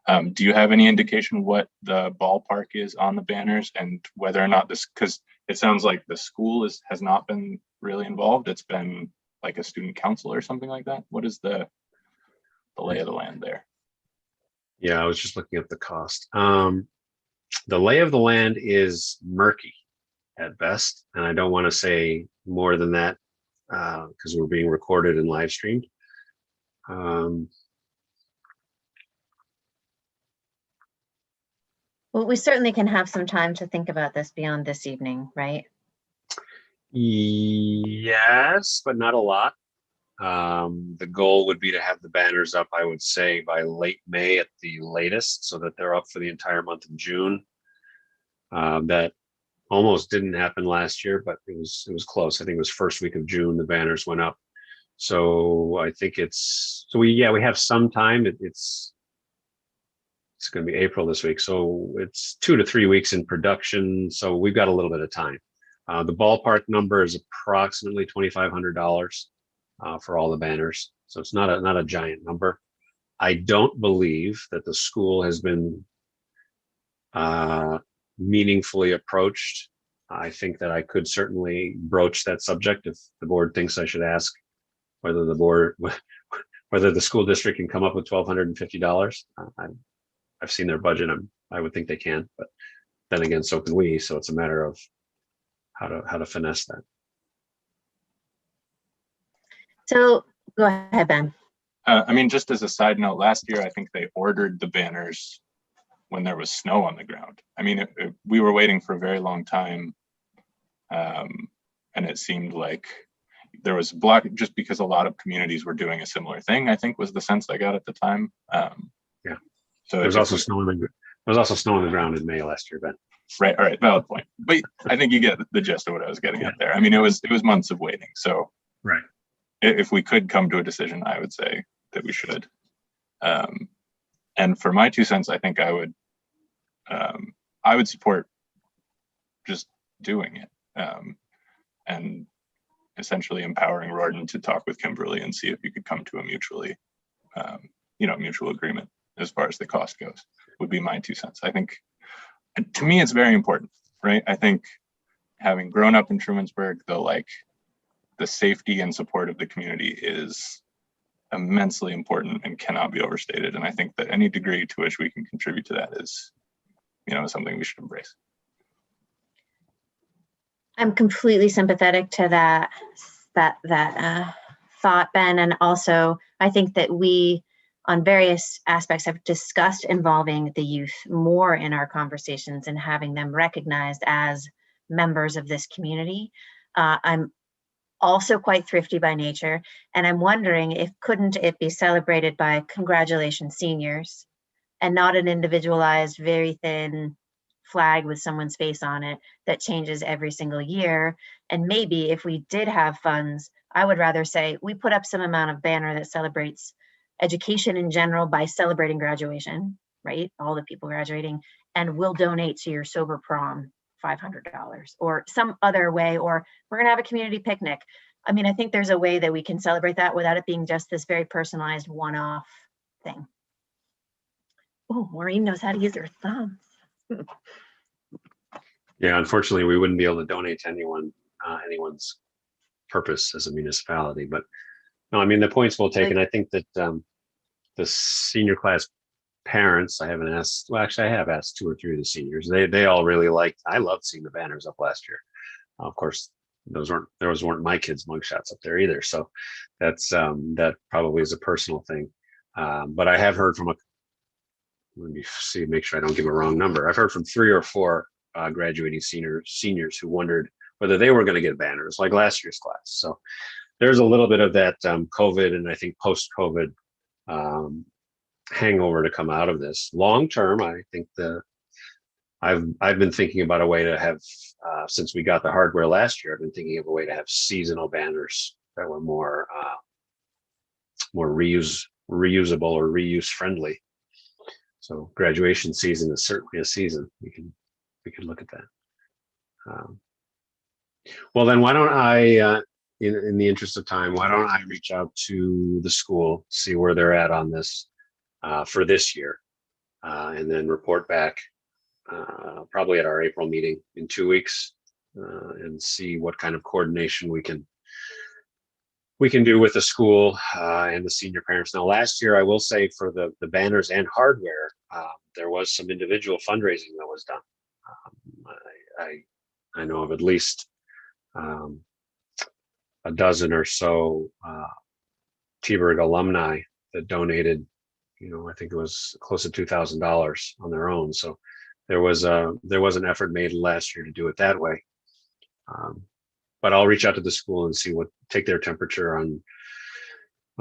Do you have any indication what the ballpark is on the banners, and whether or not this, because it sounds like the school has not been really involved. It's been like a student council or something like that. What is the lay of the land there? Yeah, I was just looking at the cost. The lay of the land is murky at best, and I don't want to say more than that because we're being recorded and live streamed. Well, we certainly can have some time to think about this beyond this evening, right? Yes, but not a lot. The goal would be to have the banners up, I would say, by late May at the latest, so that they're up for the entire month of June. That almost didn't happen last year, but it was close. I think it was first week of June the banners went up. So I think we have some time. It's going to be April this week, so it's 2 to 3 weeks in production. So we've got a little bit of time. The ballpark number is approximately $2,500 for all the banners, so it's not a giant number. I don't believe that the school has been meaningfully approached. I think that I could certainly broach that subject if the board thinks I should ask whether the school district can come up with $1,250. I've seen their budget. I would think they can, but then again, so can we. So it's a matter of how to finesse that. So go ahead, Ben. I mean, just as a side note, last year, I think they ordered the banners when there was snow on the ground. I mean, we were waiting for a very long time. And it seemed like there was a block, just because a lot of communities were doing a similar thing, I think was the sense I got at the time. Yeah. So there was also snow on the ground in May last year, Ben. Right. All right. Valid point. But I think you get the gist of what I was getting at there. I mean, it was months of waiting. So right. If we could come to a decision, I would say that we should. And for my 2 cents, I think I would support just doing it, and essentially empowering Rorden to talk with Kimberly and see if you could come to a mutual agreement as far as the cost goes, would be my 2 cents. I think, to me, it's very important, right? I think having grown up in Childrensburg, the safety and support of the community is immensely important and cannot be overstated. And I think that any degree to which we can contribute to that is, something we should embrace. I'm completely sympathetic to that thought, Ben. And also, I think that we, on various aspects, have discussed involving the youth more in our conversations and having them recognized as members of this community. I'm also quite thrifty by nature, and I'm wondering couldn't it be celebrated by congratulations seniors, and not an individualized, very thin flag with someone's face on it that changes every single year. And maybe if we did have funds, I would rather say we put up some amount of banner that celebrates education in general by celebrating graduation, right? All the people graduating, and we'll donate to your sober prom $500 or some other way, or we're gonna have a community picnic. I mean, I think there's a way that we can celebrate that without it being just this very personalized one-off thing. Oh, Maureen knows how to use her thumbs. Yeah, unfortunately, we wouldn't be able to donate to anyone's purpose as a municipality. But no, I mean, the point's well taken. I think that the senior class parents, I haven't asked, well, actually, I have asked 2 or 3 of the seniors. They all really liked, I loved seeing the banners up last year. Of course, those weren't my kids' mugshots up there either. So that's that probably is a personal thing. But I have heard from let me see, make sure I don't give a wrong number. I've heard from 3 or 4 graduating seniors who wondered whether they were going to get banners like last year's class. So there's a little bit of that COVID and I think post-COVID hangover to come out of this. Long term, I think I've been thinking about a way to have since we got the hardware last year. I've been thinking of a way to have seasonal banners that were more reusable or reuse friendly. So graduation season is certainly a season. We can look at that. Well, then why don't I, in the interest of time, why don't I reach out to the school, see where they're at on this for this year, and then report back probably at our April meeting in 2 weeks, and see what kind of coordination we can do with the school and the senior parents. Now, last year, I will say for the banners and hardware, there was some individual fundraising that was done. I know of at least a dozen or so T-Bird alumni that donated, I think it was close to $2,000 on their own. So there was an effort made last year to do it that way. But I'll reach out to the school and see take their temperature on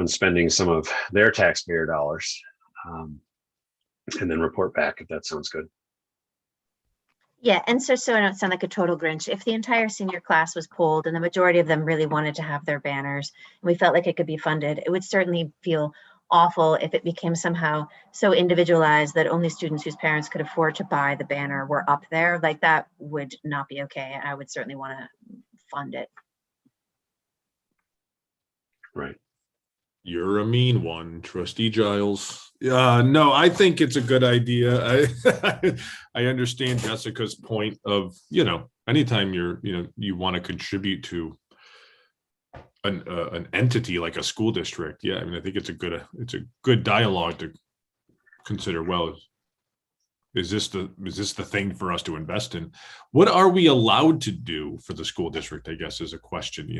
spending some of their taxpayer dollars, and then report back if that sounds good. Yeah, and so I don't sound like a total Grinch. If the entire senior class was polled and the majority of them really wanted to have their banners, and we felt like it could be funded, it would certainly feel awful if it became somehow so individualized that only students whose parents could afford to buy the banner were up there. Like that would not be okay. I would certainly want to fund it. Right. You're a mean one, Trustee Giles. No, I think it's a good idea. I understand Jessica's point of, anytime you want to contribute to an entity like a school district. Yeah, I mean, I think it's a good dialogue to consider. Well, is this the thing for us to invest in? What are we allowed to do for the school district, I guess, is a question.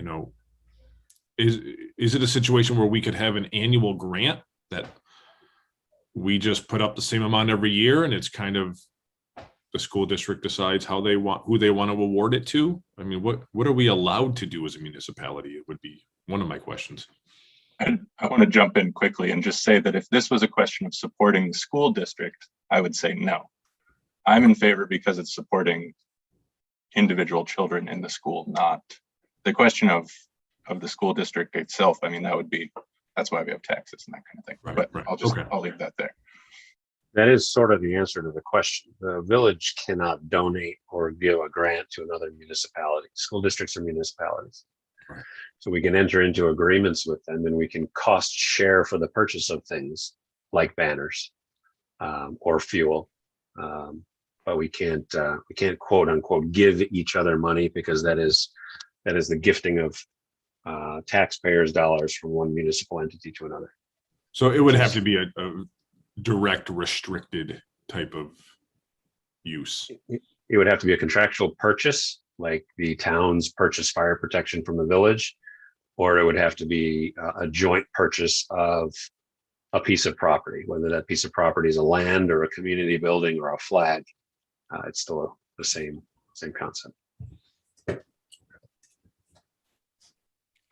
Is it a situation where we could have an annual grant that we just put up the same amount every year, and it's kind of the school district decides who they want to award it to? I mean, what are we allowed to do as a municipality? It would be one of my questions. I want to jump in quickly and just say that if this was a question of supporting the school district, I would say no. I'm in favor because it's supporting individual children in the school, not the question of the school district itself. I mean, that's why we have taxes and that kind of thing. Right, But I'll leave that there. That is sort of the answer to the question. The village cannot donate or give a grant to another municipality. School districts are municipalities. Right. So we can enter into agreements with them, and we can cost share for the purchase of things like banners or fuel. But we can't quote unquote give each other money, because that is the gifting of taxpayers' dollars from one municipal entity to another. So it would have to be a direct restricted type of use. It would have to be a contractual purchase, like the towns purchase fire protection from the village, or it would have to be a joint purchase of a piece of property, whether that piece of property is a land or a community building or a flag. It's still the same concept.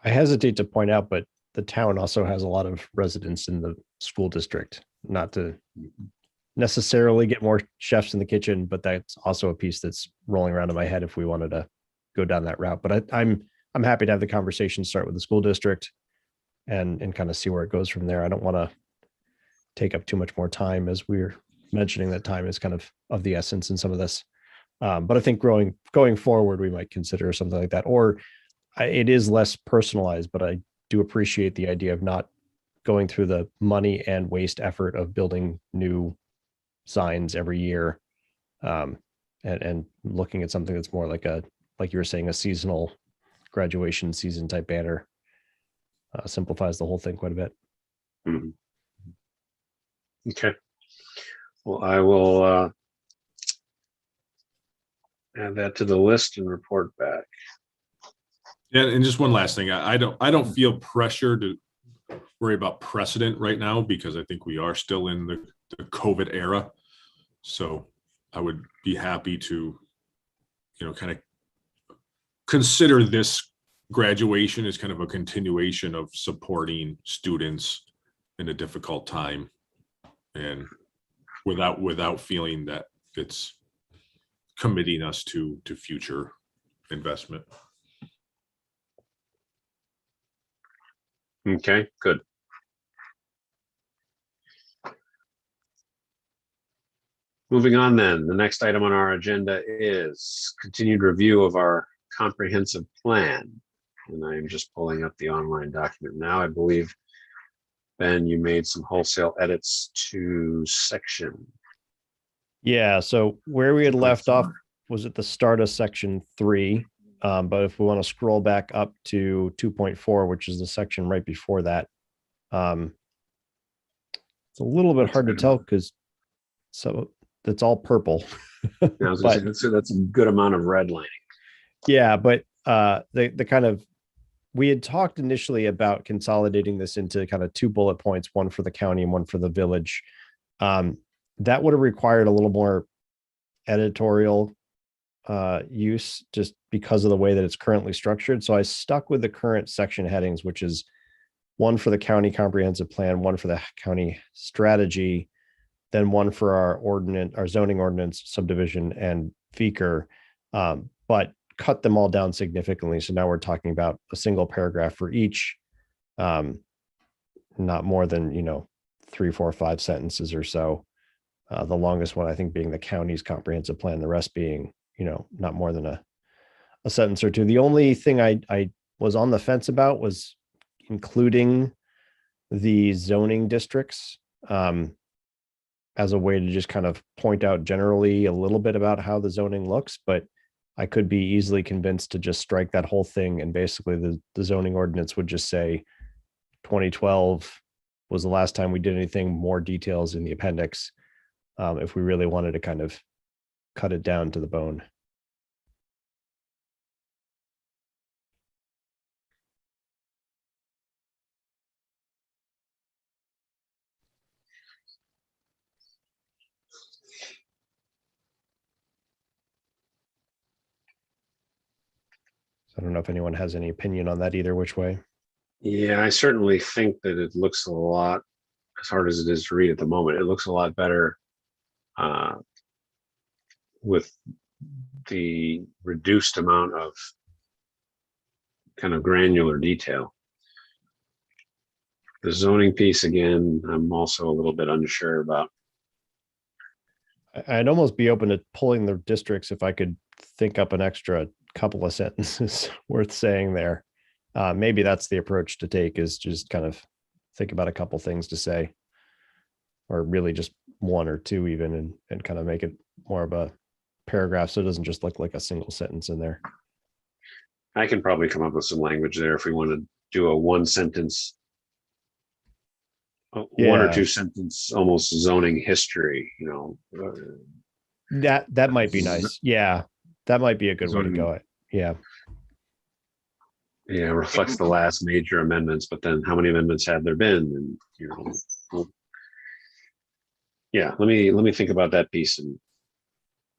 I hesitate to point out, but the town also has a lot of residents in the school district, not to necessarily get more chefs in the kitchen, but that's also a piece that's rolling around in my head if we wanted to go down that route. But I'm happy to have the conversation start with the school district and kind of see where it goes from there. I don't want to take up too much more time, as we're mentioning that time is kind of the essence in some of this. But I think going forward, we might consider something like that, or it is less personalized, but I do appreciate the idea of not going through the money and waste effort of building new signs every year, and and looking at something that's more like like you were saying, a seasonal graduation season type banner simplifies the whole thing quite a bit. Mhm. Okay. Well, I will add that to the list and report back. Yeah, and just one last thing, I don't feel pressure to worry about precedent right now, because I think we are still in the COVID era. So I would be happy to, kind of consider this graduation as kind of a continuation of supporting students in a difficult time, and without feeling that it's committing us to future investment. Okay, good. Moving on then, the next item on our agenda is continued review of our comprehensive plan. And I am just pulling up the online document now. I believe, Ben, you made some wholesale edits to section. Yeah, so where we had left off was at the start of section 3. But if we want to scroll back up to 2.4, which is the section right before that, it's a little bit hard to tell because it's all purple. Yeah, I was gonna say, that's a good amount of redlining. Yeah, but the kind of, we had talked initially about consolidating this into kind of 2 bullet points, one for the county and one for the village. That would have required a little more editorial use just because of the way that it's currently structured. So I stuck with the current section headings, which is one for the county comprehensive plan, one for the county strategy, then one for our zoning ordinance subdivision and Feker, but cut them all down significantly. So now we're talking about a single paragraph for each, not more than, 3, 4, 5 sentences or so. The longest one, I think, being the county's comprehensive plan, the rest being, not more than a sentence or two. The only thing I was on the fence about was including the zoning districts as a way to just kind of point out generally a little bit about how the zoning looks, but I could be easily convinced to just strike that whole thing. And basically the zoning ordinance would just say 2012 was the last time we did anything, more details in the appendix. If we really wanted to kind of cut it down to the bone. I don't know if anyone has any opinion on that either which way. Yeah, I certainly think that it looks a lot, as hard as it is to read at the moment, it looks a lot better with the reduced amount of kind of granular detail. The zoning piece, again, I'm also a little bit unsure about. I'd almost be open to pulling the districts if I could think up an extra couple of sentences worth saying there. Maybe that's the approach to take, is just kind of think about a couple things to say, or really just 1 or 2 even, and kind of make it more of a paragraph so it doesn't just look like a single sentence in there. I can probably come up with some language there if we want to do a 1 sentence, 1 or 2 sentence, almost zoning history, That might be nice. Yeah, that might be a good way to go. Yeah. Yeah, reflects the last major amendments, but then how many amendments have there been? And yeah, let me think about that piece and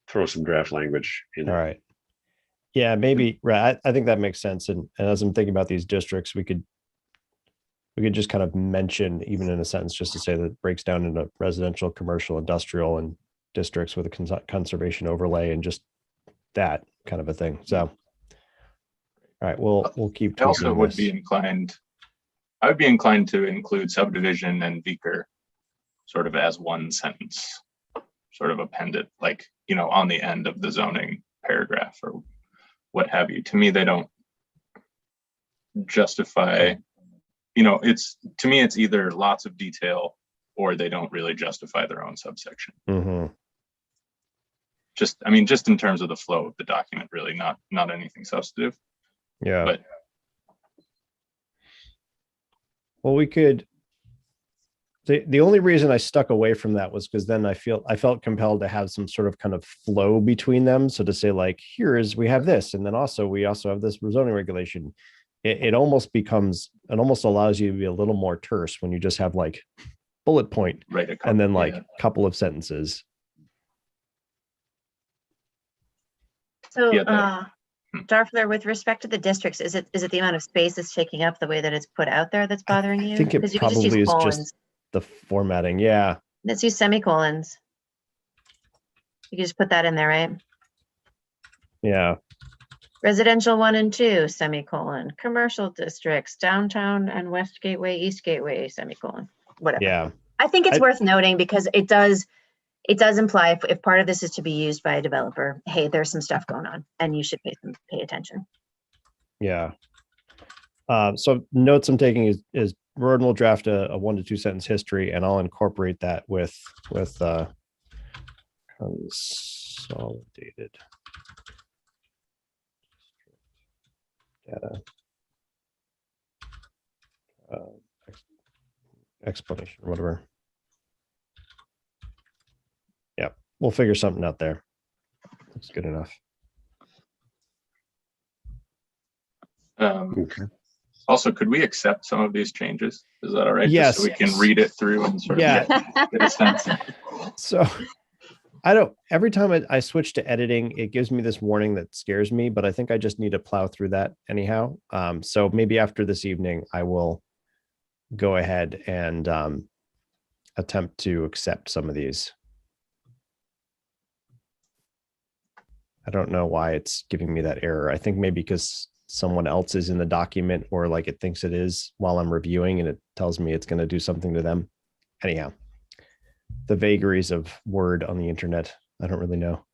throw some draft language in. All right. Yeah, maybe, right. I think that makes sense. And as I'm thinking about these districts, we could just kind of mention, even in a sentence, just to say that it breaks down into residential, commercial, industrial, and districts with a conservation overlay, and just that kind of a thing. So, all right, we'll keep. I also would be inclined. I would be inclined to include subdivision and Beaker sort of as 1 sentence, sort of appended, like, on the end of the zoning paragraph or what have you. To me, they don't justify, to me, it's either lots of detail or they don't really justify their own subsection. Mm-hmm. just, I mean, just in terms of the flow of the document, really, not anything substantive. Yeah. But Well, we could, the only reason I stuck away from that was because then I felt compelled to have some sort of kind of flow between them. So to say like, we have this, and then we also have this zoning regulation. It almost allows you to be a little more terse when you just have like bullet point right, and then like a couple of sentences. So, Yeah, Darfler, with respect to the districts, is it the amount of space it's taking up, the way that it's put out there that's bothering you? I think it 'Cause you could just use probably is colons. just the formatting. Yeah. Let's use semicolons. You can just put that in there, right? Yeah. Residential 1 and 2, semicolon, commercial districts, downtown and West Gateway, East Gateway, semicolon, whatever. Yeah. I think it's worth noting because it does imply if part of this is to be used by a developer, hey, there's some stuff going on and you should pay attention. Yeah. So notes I'm taking is Roden will draft a 1 to 2 sentence history, and I'll incorporate that with consolidated data explanation or whatever. Yeah, we'll figure something out there. That's good enough. Okay. Also, could we accept some of these changes? Is that all right? Yes. Just so we can read it through and sort of get a sense. So every time I switch to editing, it gives me this warning that scares me, but I think I just need to plow through that anyhow. So maybe after this evening, I will go ahead and attempt to accept some of these. I don't know why it's giving me that error. I think maybe because someone else is in the document, or like it thinks it is while I'm reviewing, and it tells me it's going to do something to them. Anyhow, the vagaries of Word on the internet, I don't really know.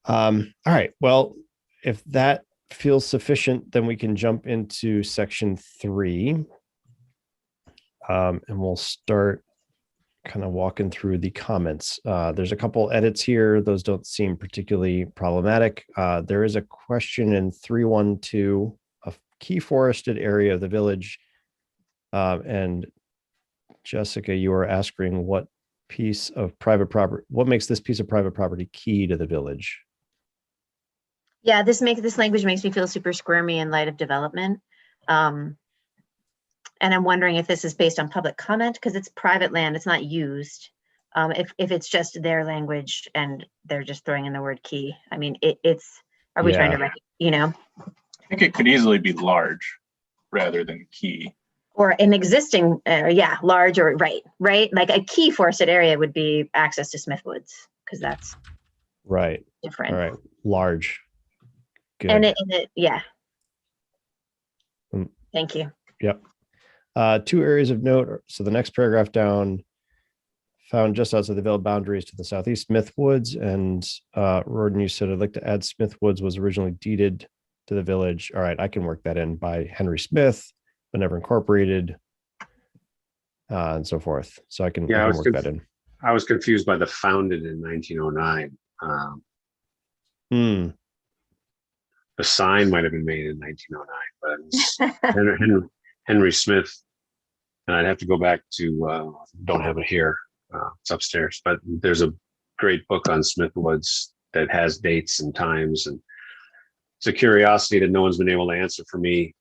All right. Well, if that feels sufficient, then we can jump into section 3. And we'll start kind of walking through the comments. There's a couple edits here. Those don't seem particularly problematic. There is a question in 312, a key forested area of the village. And Jessica, you are asking what piece of private property, what makes this piece of private property key to the village? Yeah, this language makes me feel super squirmy in light of development. And I'm wondering if this is based on public comment, because it's private land, it's not used. If it's just their language and they're just throwing in the word key. I mean, are we trying to, I think it could easily be large rather than key. Or an existing, large or right? Like a key forested area would be access to Smith Woods, because that's right. different. All right, large. Good. And yeah. Mm. Thank you. Yep. 2 areas of note. So the next paragraph down, found just outside the village boundaries to the southeast, Smith Woods. And Roden, you said I'd like to add Smith Woods was originally deeded to the village. All right, I can work that in by Henry Smith, but never incorporated, and so forth. So I can work that in. I was confused by the founded in 1909. The sign might have been made in 1909, but Henry Smith, and I'd have to go back to, don't have it here, it's upstairs, but there's a great book on Smith Woods that has dates and times, and it's a curiosity that no one's been able to answer for me.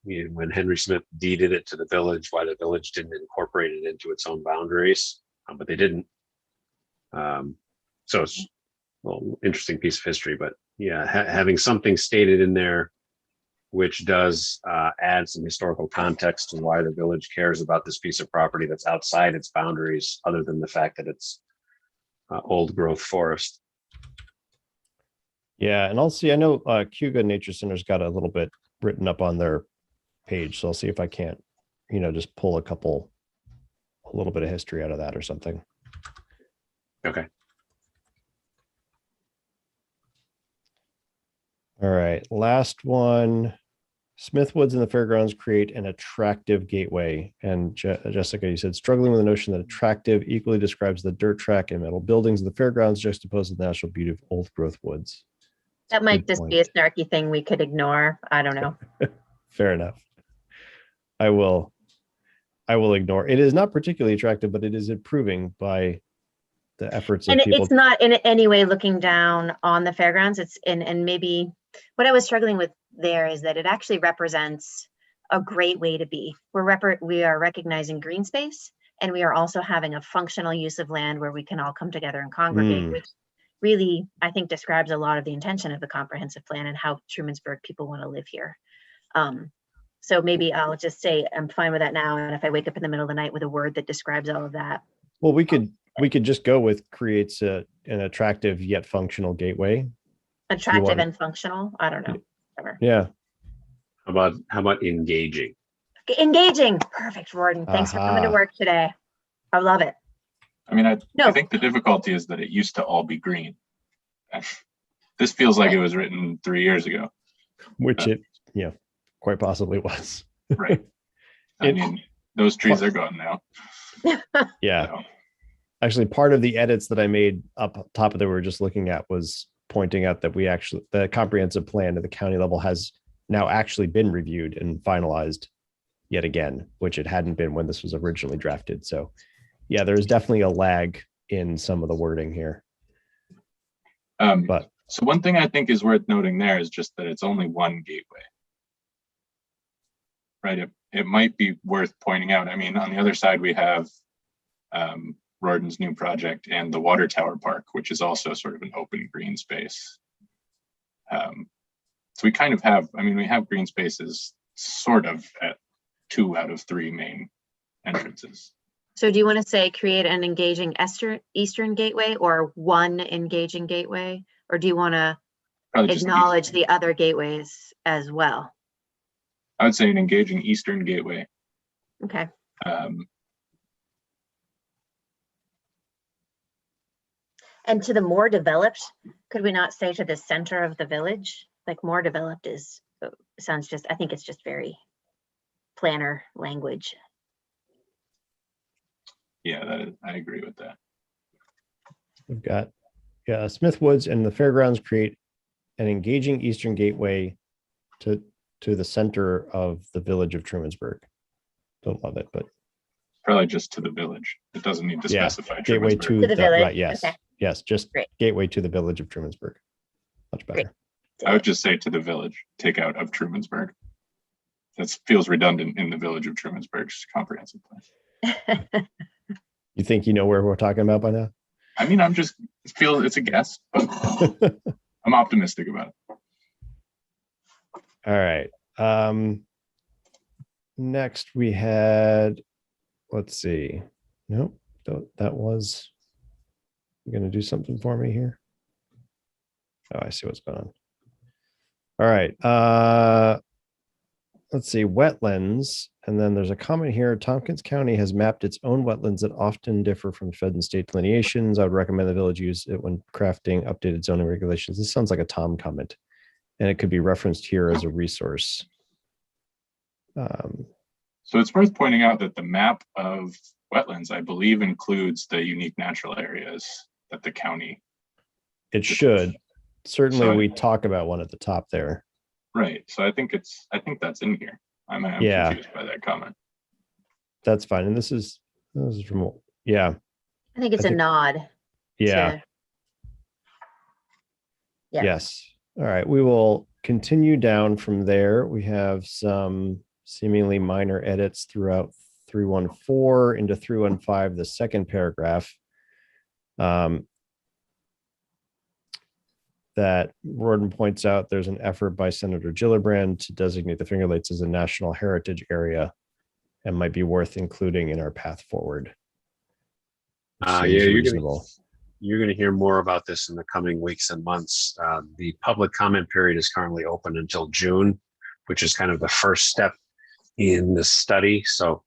When Henry Smith deeded it to the village, why the village didn't incorporate it into its own boundaries, but they didn't. So it's an interesting piece of history, but yeah, having something stated in there which does add some historical context to why the village cares about this piece of property that's outside its boundaries, other than the fact that it's old growth forest. Yeah, and I'll see. I know Cuga Nature Center's got a little bit written up on their page, so I'll see if I can't, just pull a little bit of history out of that or something. Okay. All right, last one. Smith Woods and the fairgrounds create an attractive gateway. And Jessica, you said struggling with the notion that attractive equally describes the dirt track and metal buildings of the fairgrounds juxtaposed with the natural beauty of old growth woods. That might Good just be a snarky thing we could ignore. I don't know. Fair enough. I will ignore. It is not particularly attractive, but it is improving by the efforts of And people. it's not in any way looking down on the fairgrounds. It's and maybe what I was struggling with there is that it actually represents a great way to be. We are recognizing green space, and we are also having a functional use of land where we can all come together and congregate, which really, I think, describes a lot of the intention of the comprehensive plan and how Trumansburg people want to live here. So maybe I'll just say I'm fine with that now. And if I wake up in the middle of the night with a word that describes all of that. Well, we could just go with creates an attractive yet functional gateway. Attractive and functional. I don't know. Whatever. Yeah. How about engaging? Engaging. Perfect, Warden. Thanks for coming to work today. I love it. I mean, I think the difficulty is that it used to all be green. This feels like it was written 3 years ago. Which it, quite possibly was. Right. I mean, those trees are gone now. Yeah. So, Actually, part of the edits that I made up top of that we were just looking at was pointing out that the comprehensive plan at the county level has now actually been reviewed and finalized yet again, which it hadn't been when this was originally drafted. So yeah, there's definitely a lag in some of the wording here. So one thing I think is worth noting there is just that it's only one gateway. Right. It might be worth pointing out. I mean, on the other side, we have Rorden's new project and the Water Tower Park, which is also sort of an open green space. So we kind of have, we have green spaces sort of at 2 out of 3 main entrances. So do you want to say create an engaging eastern gateway or one engaging gateway? Or do you want to acknowledge the other gateways as well? I would say an engaging eastern gateway. Okay. And to the more developed, could we not say to the center of the village? Like more developed sounds just, I think it's just very planner language. Yeah, I agree with that. We've got Smith Woods and the fairgrounds create an engaging eastern gateway to the center of the village of Trumansburg. Don't love it, but probably just to the village. It doesn't need to specify gateway to the village. right. Yes, okay. Yes, just Great. Gateway to the village of Trumansburg. Much better. Great. I would just say to the village, take out of Trumansburg. That feels redundant in the village of Trumansburg's comprehensive plan. You think you know where we're talking about by now? I mean, it's a guess, but I'm optimistic about it. All right. Next we had, let's see. Nope, that was going to do something for me here. Oh, I see what's going on. All right. Let's see, wetlands. And then there's a comment here. Tompkins County has mapped its own wetlands that often differ from federal and state delineations. I would recommend the village use it when crafting updated zoning regulations. This sounds like a Tom comment, and it could be referenced here as a resource. So it's worth pointing out that the map of wetlands, I believe, includes the unique natural areas that the county. It should. Certainly, we talk about one at the top there. Right. So I think that's in here. I'm confused by that comment. That's fine. And this is from, yeah. I think it's a nod. Yeah. Yeah. Yes. All right. We will continue down from there. We have some seemingly minor edits throughout 314 into 315, the second paragraph. That Rorden points out there's an effort by Senator Gillibrand to designate the Finger Lakes as a national heritage area and might be worth including in our path forward. Yeah, you're going to hear more about this in the coming weeks and months. The public comment period is currently open until June, which is kind of the first step in the study. So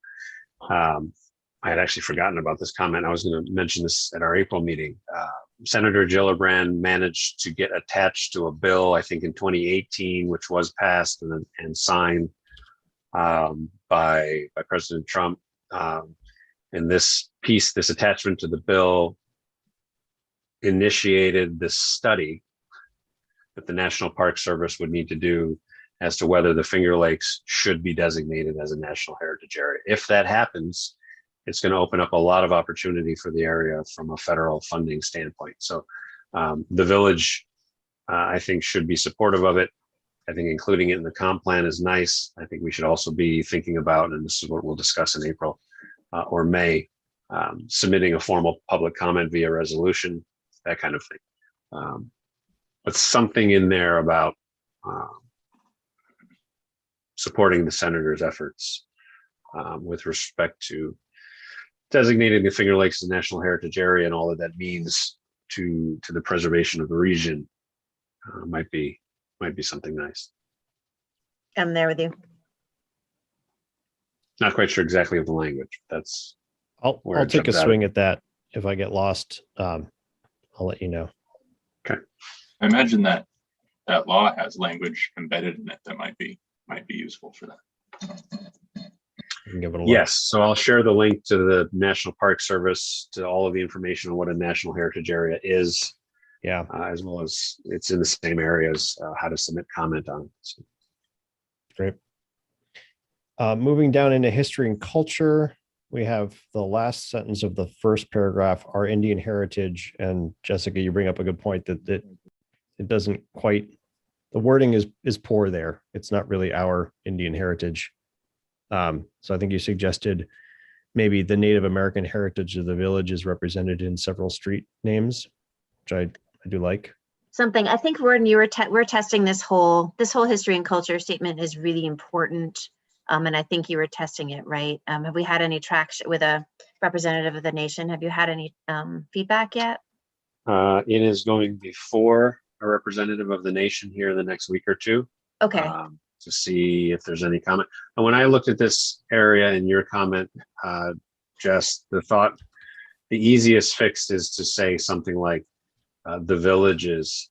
I had actually forgotten about this comment. I was going to mention this at our April meeting. Senator Gillibrand managed to get attached to a bill, I think in 2018, which was passed and signed by President Trump. And this piece, this attachment to the bill, initiated this study that the National Park Service would need to do as to whether the Finger Lakes should be designated as a National Heritage Area. If that happens, it's going to open up a lot of opportunity for the area from a federal funding standpoint. So the village, I think, should be supportive of it. I think including it in the comp plan is nice. I think we should also be thinking about, and this is what we'll discuss in April or May, submitting a formal public comment via resolution, that kind of thing. But something in there about supporting the senator's efforts with respect to designating the Finger Lakes as a National Heritage Area and all that that means to the preservation of the region might be something nice. I'm there with you. Not quite sure exactly of the language. That's I'll where it take a jumps out. swing at that. If I get lost, I'll let you know. I imagine that law has language embedded in it that might be useful for that. I can give it a look. Yes, so I'll share the link to the National Park Service to all of the information on what a National Heritage Area is. Yeah. As well as it's in the same areas, how to submit comment on it. So, Great. Moving down into history and culture, we have the last sentence of the first paragraph, our Indian heritage. And Jessica, you bring up a good point that it doesn't quite, the wording is poor there. It's not really our Indian heritage. So I think you suggested maybe the Native American heritage of the village is represented in several street names, which I do like. Something I think we're testing this whole history and culture statement is really important. And I think you were testing it, right? Have we had any traction with a representative of the nation? Have you had any feedback yet? it is going before a representative of the nation here in the next week or two. Okay. To see if there's any comment. And when I looked at this area in your comment, Jess, the easiest fix is to say something like the village's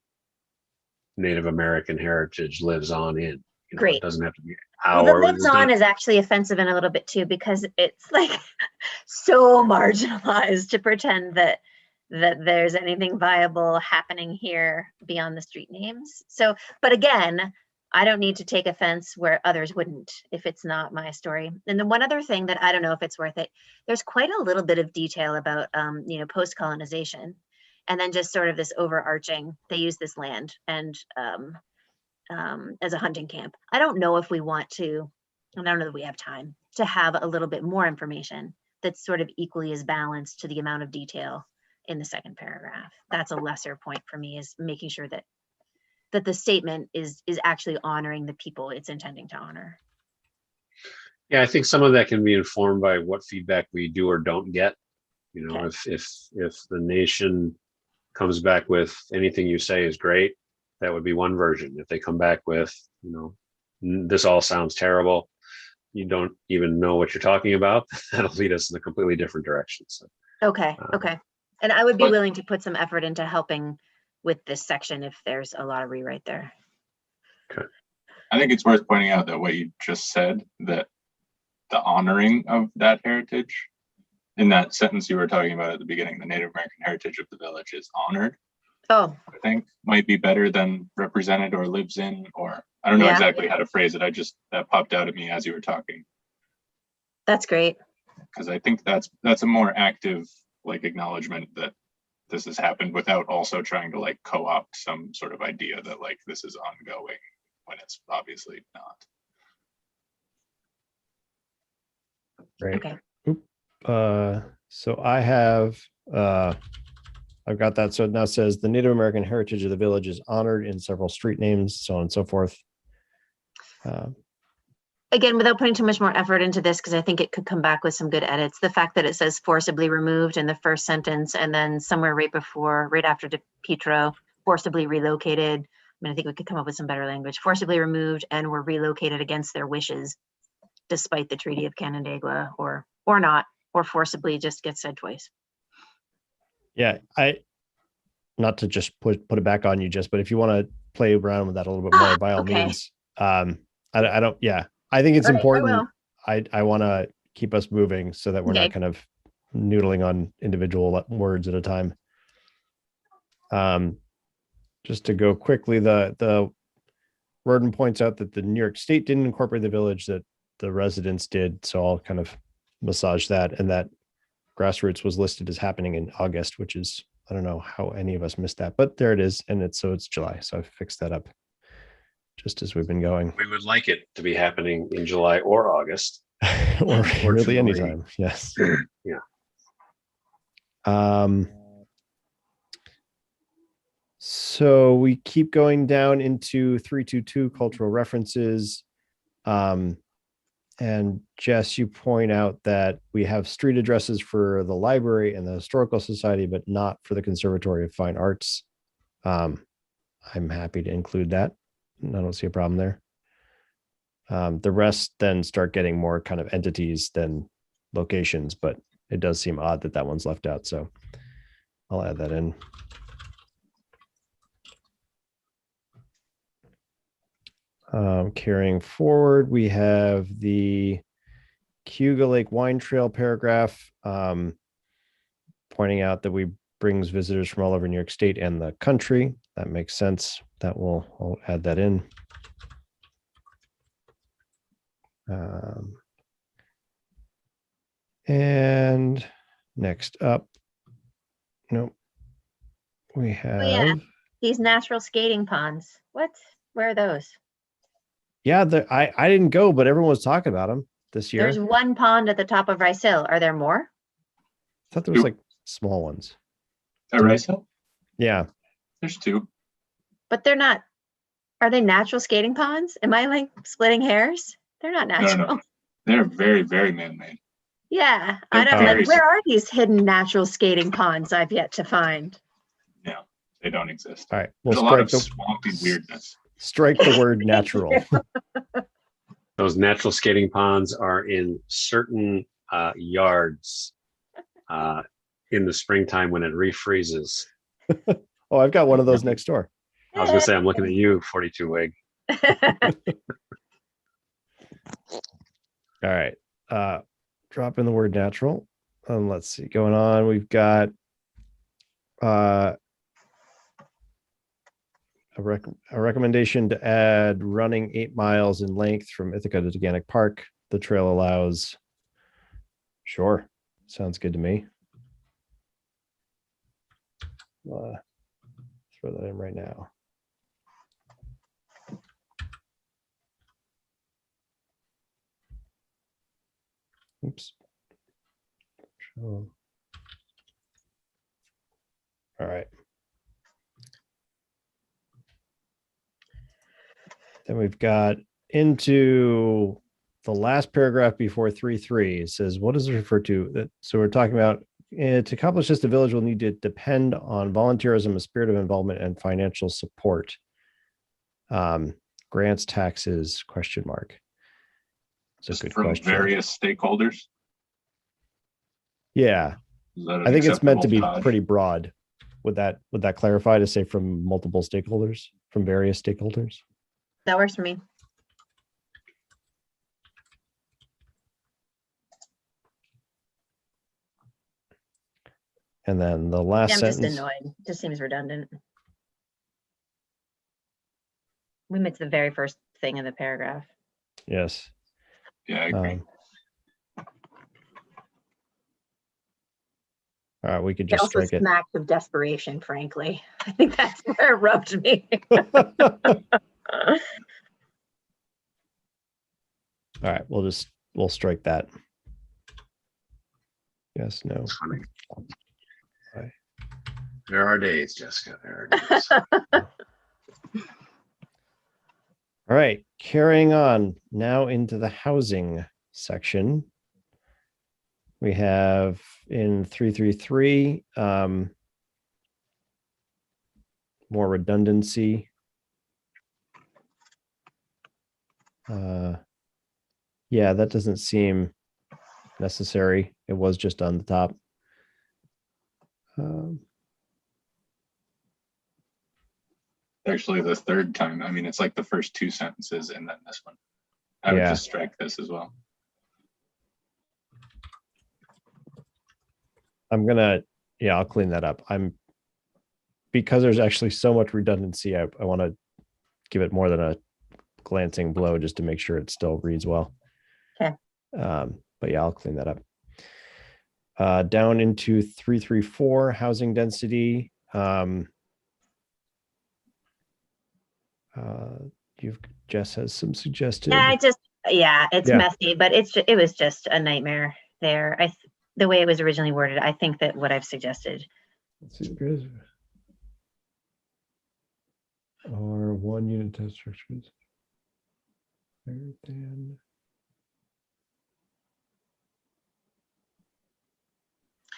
Native American heritage lives on in. Great. It doesn't have to be Well, our. the lives on is actually offensive in a little bit too, because it's like so marginalized to pretend that there's anything viable happening here beyond the street names. So, but again, I don't need to take offense where others wouldn't if it's not my story. And then one other thing that I don't know if it's worth it, there's quite a little bit of detail about, post-colonization, and then just sort of this overarching, they use this land and as a hunting camp. I don't know if we want to, and I don't know that we have time to have a little bit more information that's sort of equally as balanced to the amount of detail in the second paragraph. That's a lesser point for me, is making sure that the statement is actually honoring the people it's intending to honor. Yeah, I think some of that can be informed by what feedback we do or don't get. Okay. If the nation comes back with anything you say is great, that would be one version. If they come back with, this all sounds terrible, you don't even know what you're talking about, that'll lead us in a completely different direction. So. Okay. And I would be willing to put some effort into helping with this section if there's a lot of rewrite there. Okay. I think it's worth pointing out that what you just said, that the honoring of that heritage, in that sentence you were talking about at the beginning, the Native American heritage of the village is honored. Oh, I think might be better than represented or lives in, or I don't know Yeah. exactly how to phrase it. That popped out at me as you were talking, that's great. because I think that's a more active acknowledgement that this has happened without also trying to co-opt some sort of idea that this is ongoing when it's obviously not. Great. Okay. So I've got that. So it now says the Native American heritage of the village is honored in several street names, so on and so forth. Again, without putting too much more effort into this, because I think it could come back with some good edits. The fact that it says forcibly removed in the first sentence, and then somewhere right after DePietro, forcibly relocated. I mean, I think we could come up with some better language. Forcibly removed and were relocated against their wishes, despite the Treaty of Canandaigua, or not, or forcibly just gets said twice. Yeah, not to just put it back on you, just, but if you want to play around with that a little bit more, by all okay. means. I don't, yeah, I think it's All right, I important. will. I want to keep us moving so that we're Okay. not kind of noodling on individual words at a time. Just to go quickly, the Roden points out that the New York State didn't incorporate the village, that the residents did. So I'll kind of massage that, and that grassroots was listed as happening in August, which is, I don't know how any of us missed that, but there it is. And it's July. So I fixed that up just as we've been going. We would like it to be happening in July or August. Or really Unfortunately. anytime. Yes. Yeah. So we keep going down into 322 cultural references. And Jess, you point out that we have street addresses for the library and the Historical Society, but not for the Conservatory of Fine Arts. I'm happy to include that. I don't see a problem there. The rest then start getting more kind of entities than locations, but it does seem odd that that one's left out. So I'll add that in. Carrying forward, we have the Cayuga Lake Wine Trail paragraph, pointing out that we brings visitors from all over New York State and the country. That makes sense. I'll add that in. And next up, nope, we have. Oh, yeah. These natural skating ponds. What? Where are those? Yeah, I didn't go, but everyone was talking about them this year. There's one pond at the top of Rice Hill. Are there more? I thought there was like small ones. At Rice Hill? Yeah. There's two. But they're not. Are they natural skating ponds? Am I like splitting hairs? They're not natural. No. They're very, very man-made. Yeah, I They're don't very like. Where are these hidden natural skating ponds I've yet to find? No, they don't exist. All right. There's We'll a lot of strike swampy weirdness. strike the word natural. Those natural skating ponds are in certain yards in the springtime when it refreezes. Oh, I've got one of those next door. I was gonna say, I'm looking at you, 42 Wig. All right. Drop in the word natural. Let's see, going on. We've got a recommendation to add running 8 miles in length from Ithaca to Teganic Park. The trail allows. Sure. Sounds good to me. Throw that in right now. Oops. Sure. All right. Then we've got into the last paragraph before 3.3. It says, what does it refer to? So we're talking about to accomplish this, the village will need to depend on volunteerism, a spirit of involvement, and financial support. Grants, taxes, question mark. It's a Just good from question. various stakeholders. Yeah, Is that an I think it's meant to be acceptable dodge? pretty broad. Would that clarify to say from multiple stakeholders, from various stakeholders? That works for me. And then the last Yeah, I'm sentence. just annoyed. It just seems redundant. We missed the very first thing in the paragraph. Yes. Yeah, I agree. All right, we could It just also strike it. smacks of desperation, frankly. I think that's where it rubbed me. All right, we'll strike that. Yes, no. Funny. Right. There are days, Jessica. There are days. All right, carrying on now into the housing section. We have in 333 more redundancy. Yeah, that doesn't seem necessary. It was just on the top. actually the third time. I mean, it's like the first two sentences and then this one. I would Yeah. just strike this as well. I'll clean that up. Because there's actually so much redundancy, I want to give it more than a glancing blow just to make sure it still reads well. Okay. But yeah, I'll clean that up. Down into 334 housing density. Jess has some suggested. It's Yeah. messy, but it was just a nightmare there. The way it was originally worded, I think that what I've suggested. Let's see. Or one unit test structures.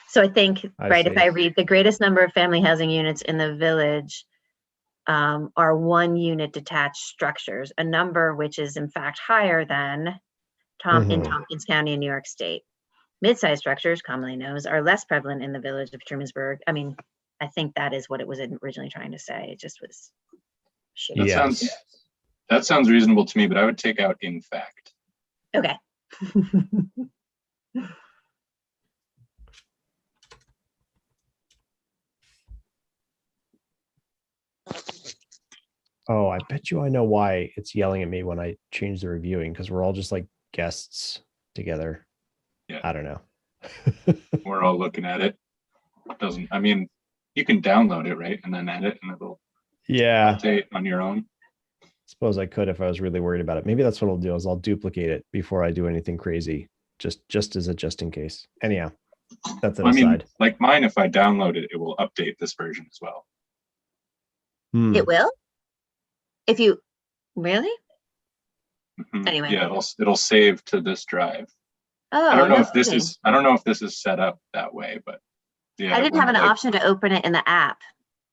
So I think, right, if see. I read the greatest number of family housing units in the village are 1 unit detached structures, a number which is in fact higher than in Tompkins County in New York State. Mid-sized structures, commonly known, are less prevalent in the village of Childrensburg. I mean, I think that is what it was originally trying to say. It just was shitty. That sounds reasonable to me, but I would take out in fact. Okay. Oh, I bet you I know why it's yelling at me when I change the reviewing, because we're all just like guests together. Yeah. I don't know. We're all looking at it. I mean, you can download it, right? And then edit and it'll update on your own. Suppose I could if I was really worried about it. Maybe that's what I'll do is I'll duplicate it before I do anything crazy, just as a just in case. Anyhow, that's an aside. I mean, like mine, if I download it, it will update this version as well. It will? If you really? Anyway. Yeah, it'll save to this drive. Oh, I don't know no if this kidding. is I don't know if this is set up that way, but yeah. I didn't have an option to open it in the app,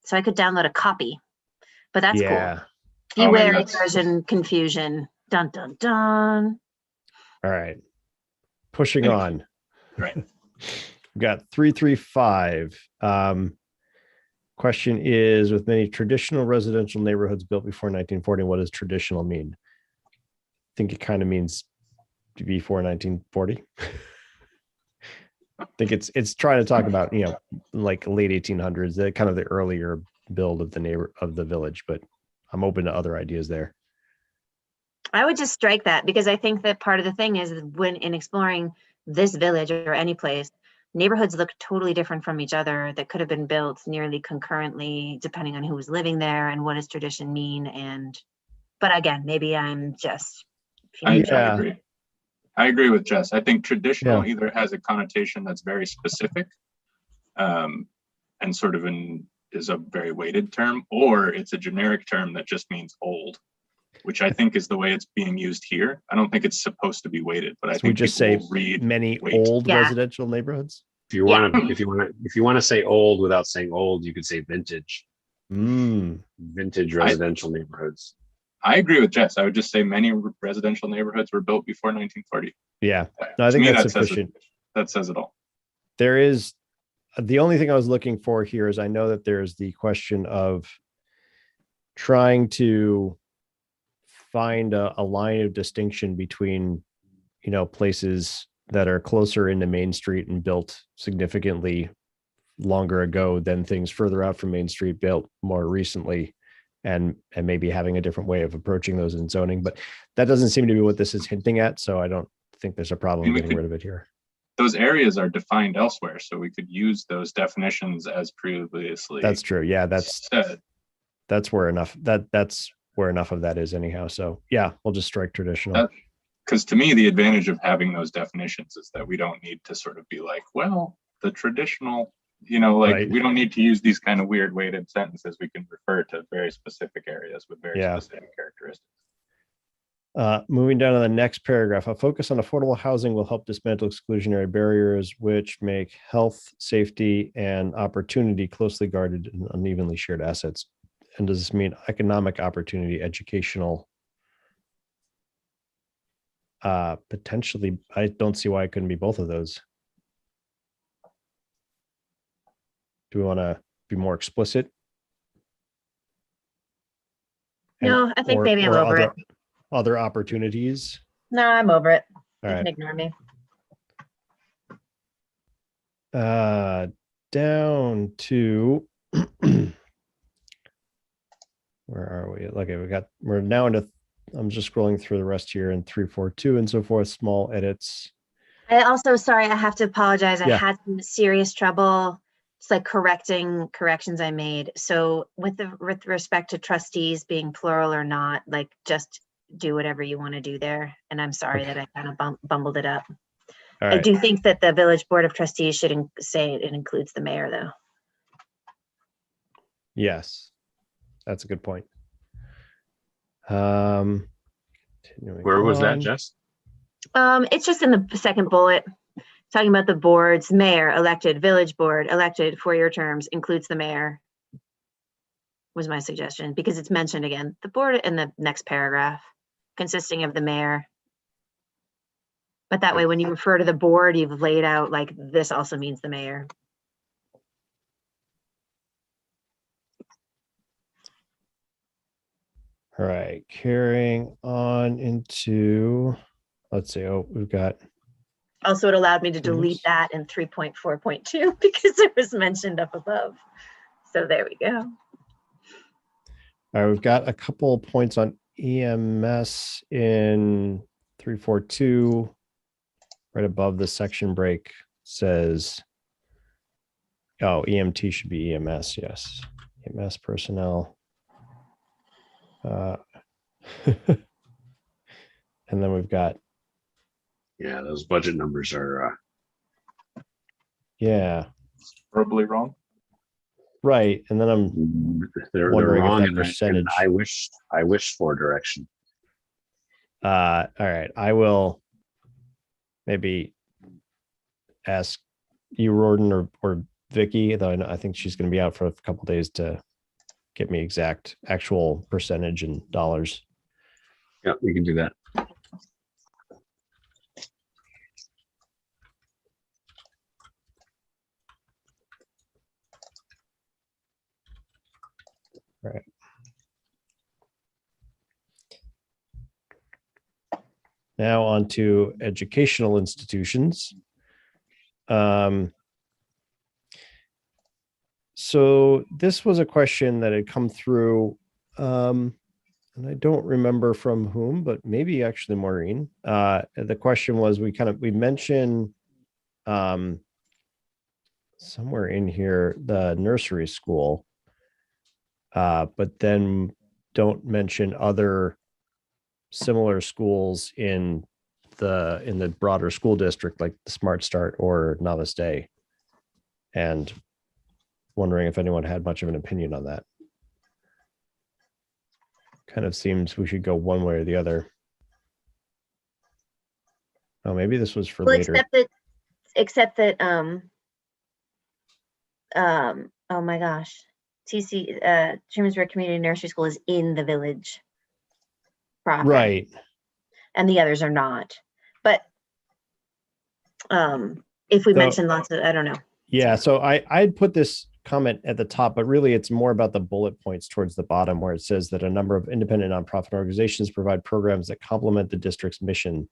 so I could download a copy. But that's cool. Beware version confusion. Dun dun dun. All right. Pushing on. Right. We've got 335. Question is, with many traditional residential neighborhoods built before 1940, what does traditional mean? I think it kind of means before 1940. I think it's trying to talk about, like late 1800s, the kind of the earlier build of the village, but I'm open to other ideas there. I would just strike that, because I think that part of the thing is when in exploring this village or any place, neighborhoods look totally different from each other that could have been built nearly concurrently, depending on who was living there and what does tradition mean. But again, maybe I'm just. I agree. I agree with Jess. I think traditional either has a connotation that's very specific, and sort of is a very weighted term, or it's a generic term that just means old, which I think is the way it's being used here. I don't think it's supposed to be weighted, but I think we just say many old residential neighborhoods. If you want to say old without saying old, you could say vintage. Vintage residential neighborhoods. I agree with Jess. I would just say many residential neighborhoods were built before 1940. Yeah, no, I think that's sufficient. That says it all. There is the only thing I was looking for here is I know that there's the question of trying to find a line of distinction between, places that are closer into Main Street and built significantly longer ago than things further out from Main Street built more recently, and maybe having a different way of approaching those in zoning. But that doesn't seem to be what this is hinting at. So I don't think there's a problem getting rid of it here. Those areas are defined elsewhere, so we could use those definitions as previously. That's true. Yeah, that's where enough that's where enough of that is anyhow. So yeah, we'll just strike traditional. Because to me, the advantage of having those definitions is that we don't need to sort of be like, well, the traditional, right. We don't need to use these kind of weird weighted sentences. We can refer to very specific areas with very specific characteristics. Moving down to the next paragraph, a focus on affordable housing will help dismantle exclusionary barriers, which make health, safety, and opportunity closely guarded and unevenly shared assets. And does this mean economic opportunity, educational? Potentially, I don't see why it couldn't be both of those. Do we want to be more explicit? And- No, I think or- maybe I'm or over it. other opportunities. No, I'm over it. All You can right. ignore me. Down to where are we? Okay, we're now into, I'm just scrolling through the rest here in 342 and so forth, small edits. I also, sorry, I have to apologize. I Yeah. had some serious trouble. It's like correcting corrections I made. So with respect to trustees being plural or not, like just do whatever you want to do there. And I'm sorry that I kind of bumbled it up. All I right. do think that the village board of trustees should say it includes the mayor though. Yes, that's a good point. Continuing Where was that, on. Jess? It's just in the second bullet, talking about the boards, mayor elected, village board elected, 4-year terms includes the mayor. Was my suggestion, because it's mentioned again, the board in the next paragraph, consisting of the mayor. But that way, when you refer to the board, you've laid out like this also means the mayor. All right, carrying on into, let's see, oh, we've got, Also, it allowed me to delete Yes. that in 3.4.2 because it was mentioned up above. So there we go. all right, we've got a couple points on EMS in 342. Right above the section break says, oh, EMT should be EMS, yes. EMS personnel. And then we've got, Yeah, those budget numbers are yeah, Probably wrong. right. And then I'm they're wondering if wrong, that and percentage- I wish for direction. all right, I will maybe ask you, Rorden, or Vicky, though I think she's going to be out for a couple days to get me actual percentage and dollars. Yeah, we can do that. Right. Now on to educational institutions. So this was a question that had come through, and I don't remember from whom, but maybe actually Maureen. The question was, we mentioned somewhere in here the nursery school, but then don't mention other similar schools in the broader school district, like the Smart Start or Novice Day, and wondering if anyone had much of an opinion on that. Kind of seems we should go one way or the other. Oh, maybe this was for Well, later. except that oh my gosh, Childrensburg Community Nursery School is in the village proper, Right. and the others are not. But if we So- mention lots of, I don't know. Yeah, so I'd put this comment at the top, but really it's more about the bullet points towards the bottom, where it says that a number of independent nonprofit organizations provide programs that complement the district's mission.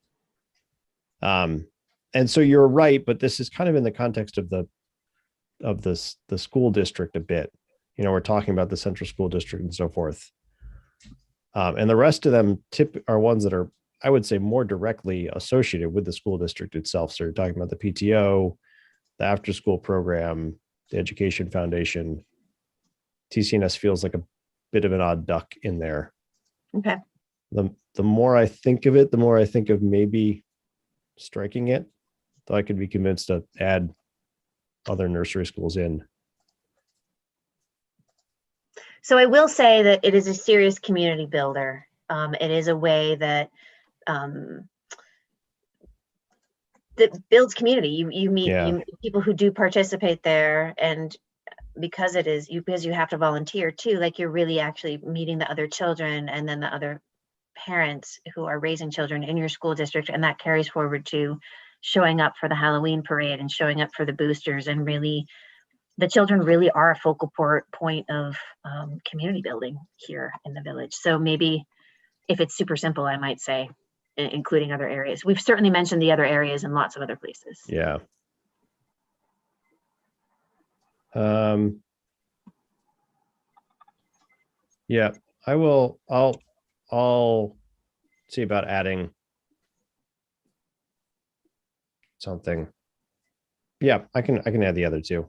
And so you're right, but this is kind of in the context of the school district a bit. You know, we're talking about the central school district and so forth. And the rest of them are ones that are, I would say, more directly associated with the school district itself. So you're talking about the PTO, the after school program, the education foundation. TCNS feels like a bit of an odd duck in there. Okay. The more I think of it, the more I think of maybe striking it, though I could be convinced to add other nursery schools in. So I will say that it is a serious community builder. It is a way that that builds community. You meet people who do participate there, and because you have to volunteer too, like you're really actually meeting the other children and then the other parents who are raising children in your school district, and that carries forward to showing up for the Halloween parade and showing up for the boosters and really the children really are a focal point of community building here in the village. So maybe if it's super simple, I might say, including other areas. We've certainly mentioned the other areas in lots of other places. Yeah. Yeah, I'll see about adding something. Yeah, I can add the other two.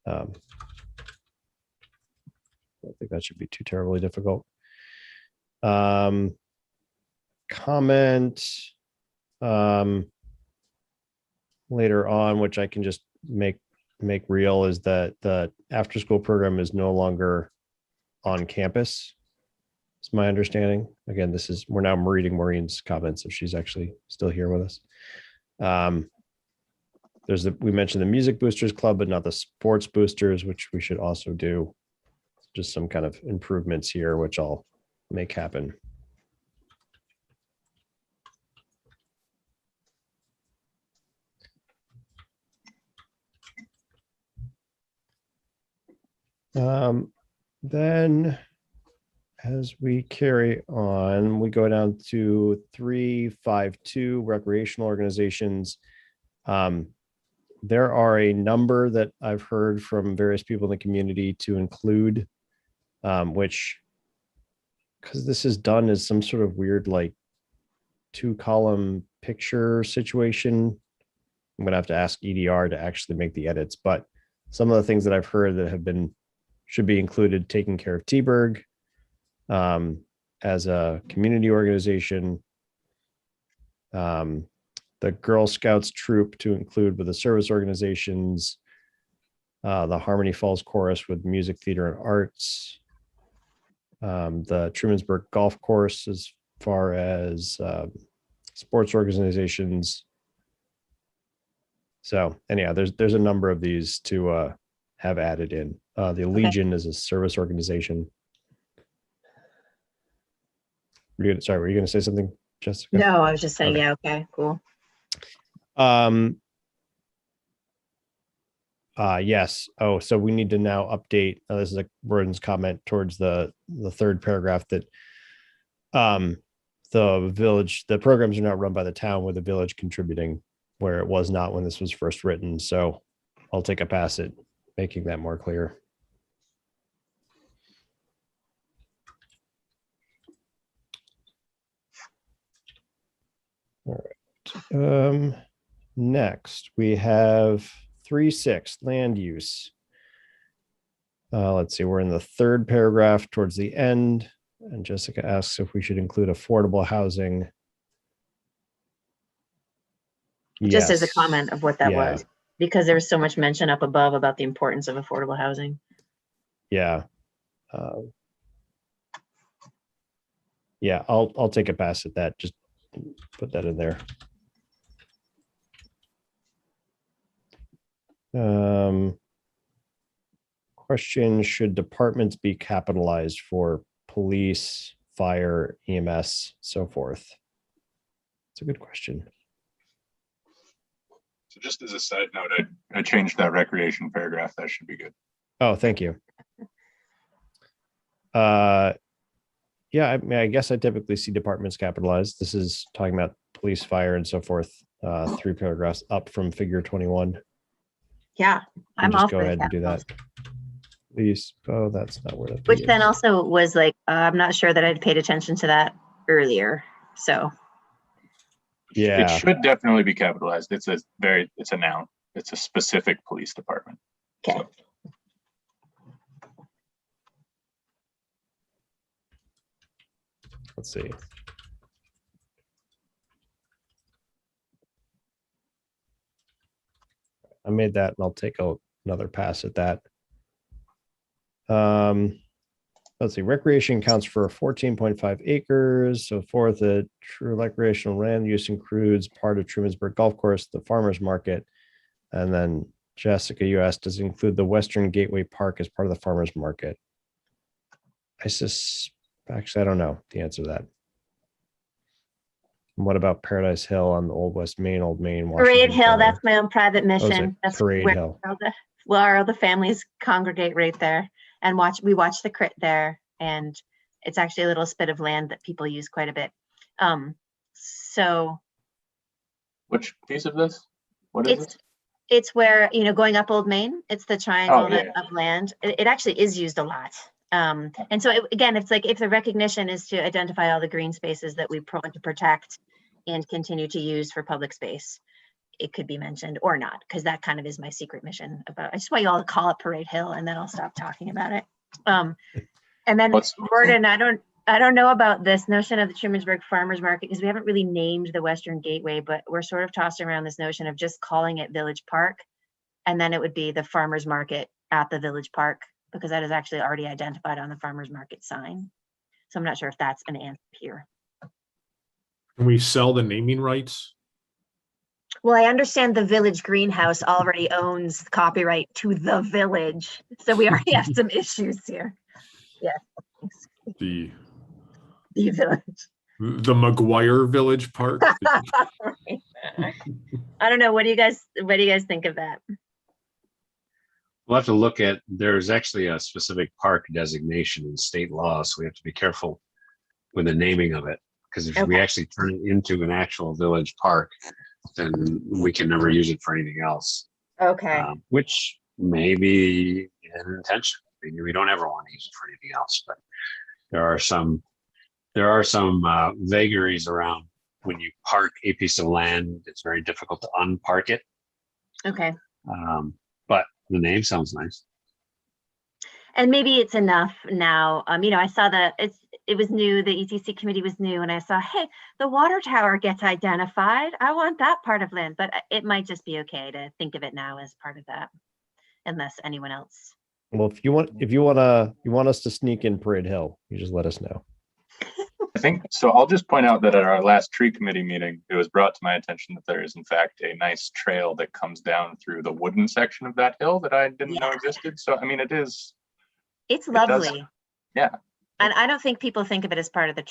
I don't think that should be too terribly difficult. Comment later on, which I can just make real, is that the after school program is no longer on campus. It's my understanding. Again, we're now reading Maureen's comments if she's actually still here with us. We mentioned the Music Boosters Club, but not the Sports Boosters, which we should also do. Just some kind of improvements here, which I'll make happen. Then as we carry on, we go down to 352 recreational organizations. There are a number that I've heard from various people in the community to include, which, because this is done as some sort of weird, like 2-column picture situation, I'm going to have to ask EDR to actually make the edits, but some of the things that I've heard that should be included: taking care of T-Berg as a community organization, the Girl Scouts troop to include with the service organizations, the Harmony Falls Chorus with music, theater, and arts, the Childrensburg Golf Course as far as sports organizations. So anyhow, there's a number of these to have added in. The Legion is a service organization. Sorry, were you going to say something, Jessica? No, I was just saying, Okay. yeah, okay, cool. Yes. Oh, so we need to now update. This is a Roden's comment towards the third paragraph that the programs are not run by the town, with the village contributing, where it was not when this was first written. So I'll take a pass at making that more clear. All right. Next, we have 3.6 land use. Let's see, we're in the third paragraph towards the end, and Jessica asks if we should include affordable housing. Just as a Yes. comment of what that Yeah. was, because there was so much mention up above about the importance of affordable housing. Yeah. Yeah, I'll take a pass at that. Just put that in there. Question: should departments be capitalized for police, fire, EMS, so forth? It's a good question. So just as a side note, I changed that recreation paragraph. That should be good. Oh, thank you. Yeah, I mean, I guess I typically see departments capitalized. This is talking about police, fire, and so forth. 3 paragraphs up from figure 21. Yeah, I'm Just all go for ahead and do that. Please. Oh, that's not where the Which P then is. also was like, I'm not sure that I'd paid attention to that earlier. So Yeah. It should definitely be capitalized. It's a noun. It's a specific police department. Okay. So, Let's see. I made that, and I'll take another pass at that. Let's see. Recreation counts for 14.5 acres, so forth. The true recreational land use includes part of Childrensburg Golf Course, the farmers market, and then Jessica, you asked, does it include the Western Gateway Park as part of the farmers market? Actually, I don't know the answer to that. And what about Paradise Hill on the Old West Main, Old Main, Parade Washington Hill, Center? that's my own private Oh, is it mission. That's Parade where Hill? all the where all the families congregate right there and we watch the crit there. And it's actually a little spit of land that people use quite a bit. So Which piece of this? What is it? it's where, going up Old Main, it's the triangle yeah. of land. It actually is used a lot. And so again, it's like if the recognition is to identify all the green spaces that we want to protect and continue to use for public space, it could be mentioned or not, because that kind of is my secret mission about. I just want you all to call it Parade Hill, and then I'll stop talking about it. And then Gordon, I don't know about this notion of the Childrensburg Farmers Market, because we haven't really named the Western Gateway, but we're sort of tossing around this notion of just calling it Village Park, and then it would be the Farmers Market at the Village Park, because that is actually already identified on the Farmers Market sign. So I'm not sure if that's an answer here. Can we sell the naming rights? Well, I understand the Village Greenhouse already owns copyright to the village, so we already have some issues here. Yeah. The Village. The McGuire Village Park. I don't know. What do you guys think of that? We'll have to look at, there's actually a specific park designation in state law, so we have to be careful with the naming of it. Because if we actually turn it into an actual village park, then we can never use it for anything else. Okay. Which may be an intention. Maybe we don't ever want to use it for anything else, but there are some vagaries around when you park a piece of land. It's very difficult to unpark it. Okay. But the name sounds nice. And maybe it's enough now. I saw that it was new. The ETC committee was new, and I saw, hey, the water tower gets identified. I want that part of land, but it might just be okay to think of it now as part of that, unless anyone else. Well, if you want us to sneak in Parade Hill, you just let us know. I think so. I'll just point out that at our last tree committee meeting, it was brought to my attention that there is in fact a nice trail that comes down through the wooden section of that hill that I didn't know existed. So, I mean, It's lovely. Yeah. And I don't think people think of it as part of the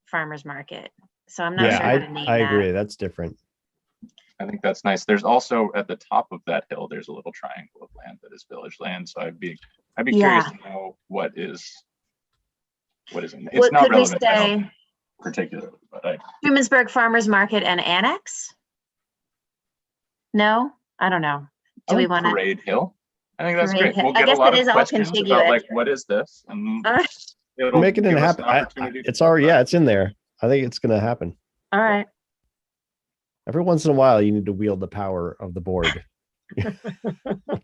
farmers market. So I'm not sure how to name I that. agree. That's different. I think that's nice. There's also at the top of that hill, there's a little triangle of land that is village land. So I'd be curious to know what is in it. It's not relevant, I don't think, particularly, but Childrensburg Farmers Market and Annex? No, I don't know. Do we want to Parade Hill? I think that's Parade great. Hill. We'll I get guess a lot it of is all questions about contiguous. like what is this, and it'll Making it give us happen. an opportunity to It's talk already, about yeah, it. it's in there. I think it's going to happen. All right. Every once in a while, you need to wield the power of the board.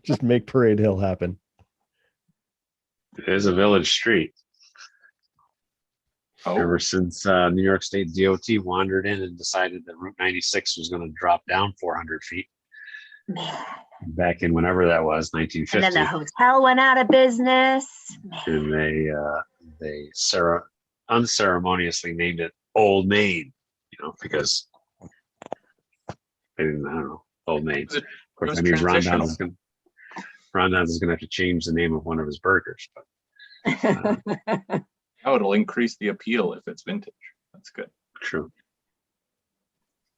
Just make Parade Hill happen. It is a village street. Oh, Ever since New York State DOT wandered in and decided that Route 96 was going to drop down 400 feet back in whenever that was, And 1950. then the hotel went out of business. And they unceremoniously named it Old Main, because they didn't, I don't know, Old Main. Of course, those that means Ron transitions. Donald's is going to have to change the name of one of his burgers. But oh, it'll increase the appeal if it's vintage. That's good. true.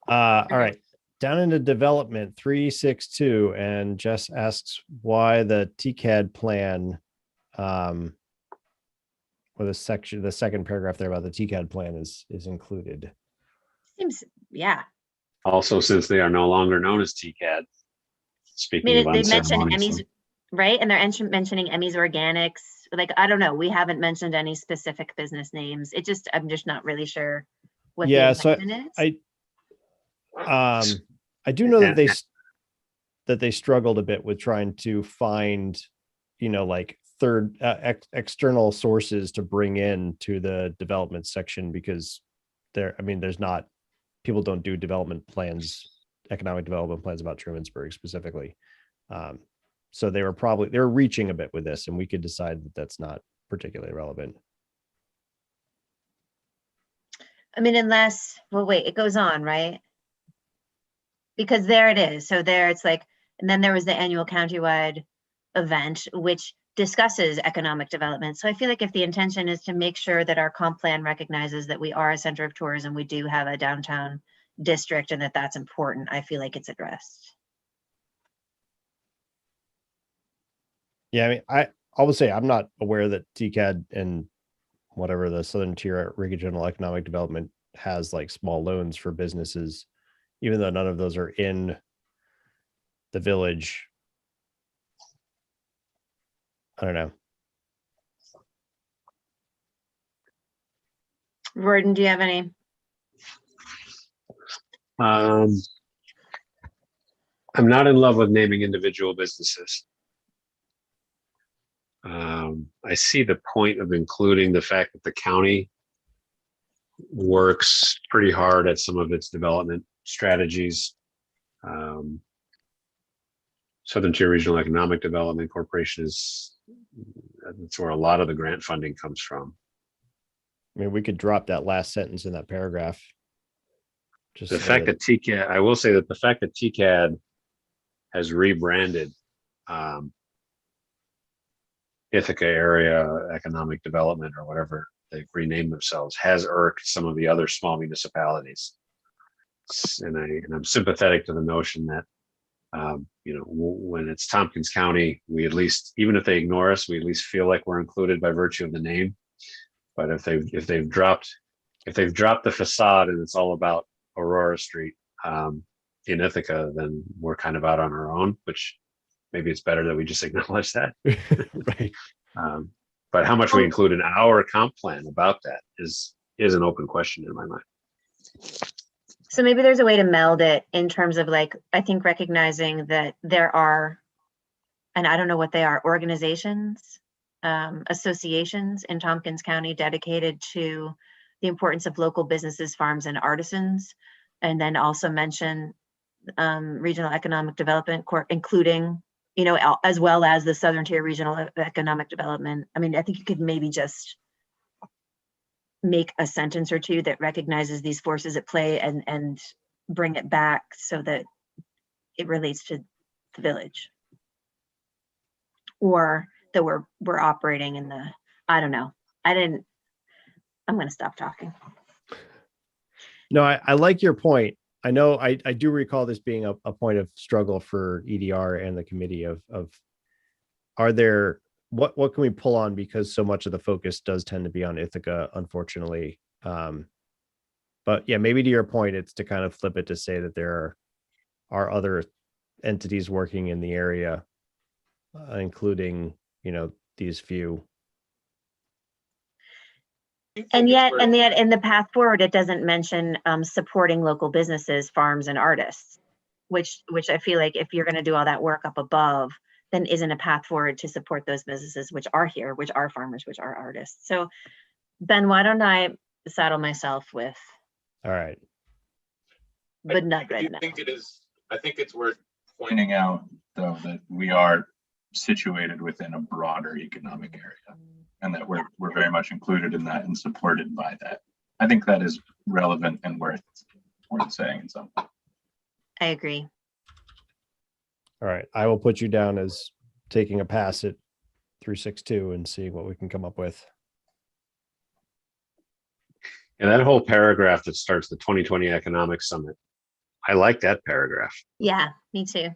All right. Down into development 362, and Jess asks why the TCAD plan, or the second paragraph there about the TCAD plan is included. Seems, yeah. Also, since they are no longer known as TCAD, speaking of They mentioned unceremoniously. Emmy's, right? And they're mentioning Emmy's Organics. Like, I don't know. We haven't mentioned any specific business names. I'm just not really sure what the intention is. I do know that they struggled a bit with trying to find, like third external sources to bring in to the development section, because people don't do economic development plans about Childrensburg specifically. So they were reaching a bit with this, and we could decide that that's not particularly relevant. I mean, it goes on, right? Because there it is. So there it's like, and then there was the annual countywide event, which discusses economic development. So I feel like if the intention is to make sure that our comp plan recognizes that we are a center of tourism, we do have a downtown district, and that's important, I feel like it's addressed. Yeah, I mean, I will say I'm not aware that TCAD and whatever the Southern Tier Regional Economic Development has like small loans for businesses, even though none of those are in the village. I don't know. Gordon, do you have any? I'm not in love with naming individual businesses. I see the point of including the fact that the county works pretty hard at some of its development strategies. Southern Tier Regional Economic Development Corporation that's where a lot of the grant funding comes from. I mean, we could drop that last sentence in that paragraph. Just The so fact that TCAD, I will say that the fact that TCAD has rebranded Ithaca Area Economic Development or whatever they've renamed themselves has irked some of the other small municipalities. And I'm sympathetic to the notion that, when it's Tompkins County, we at least, even if they ignore us, we at least feel like we're included by virtue of the name. But if they've dropped the facade and it's all about Aurora Street in Ithaca, then we're kind of out on our own, which maybe it's better that we just acknowledge that. right. But how much we include in our comp plan about that is an open question in my mind. So maybe there's a way to meld it in terms of like, I think recognizing that there are, and I don't know what they are, organizations, associations in Tompkins County dedicated to the importance of local businesses, farms, and artisans. And then also mention regional economic development, including, as well as the Southern Tier Regional Economic Development. I mean, I think you could maybe just make a sentence or two that recognizes these forces at play and bring it back so that it relates to the village. Or that we're operating in the, I don't know. I'm going to stop talking. No, I like your point. I know I do recall this being a point of struggle for EDR and the committee of are there, what can we pull on, because so much of the focus does tend to be on Ithaca, unfortunately. But yeah, maybe to your point, it's to kind of flip it to say that there are other entities working in the area, including, these few. And yet in the path forward, it doesn't mention supporting local businesses, farms, and artists, which I feel like if you're going to do all that work up above, then isn't a path forward to support those businesses, which are here, which are farmers, which are artists. So Ben, why don't I saddle myself with All right. the nut I right do now? think I think it's worth pointing out, though, that we are situated within a broader economic area and that we're very much included in that and supported by that. I think that is relevant and worth saying in some. I agree. All right. I will put you down as taking a pass at 362 and see what we can come up with. And that whole paragraph that starts the 2020 Economic Summit, I like that paragraph. Yeah, me too.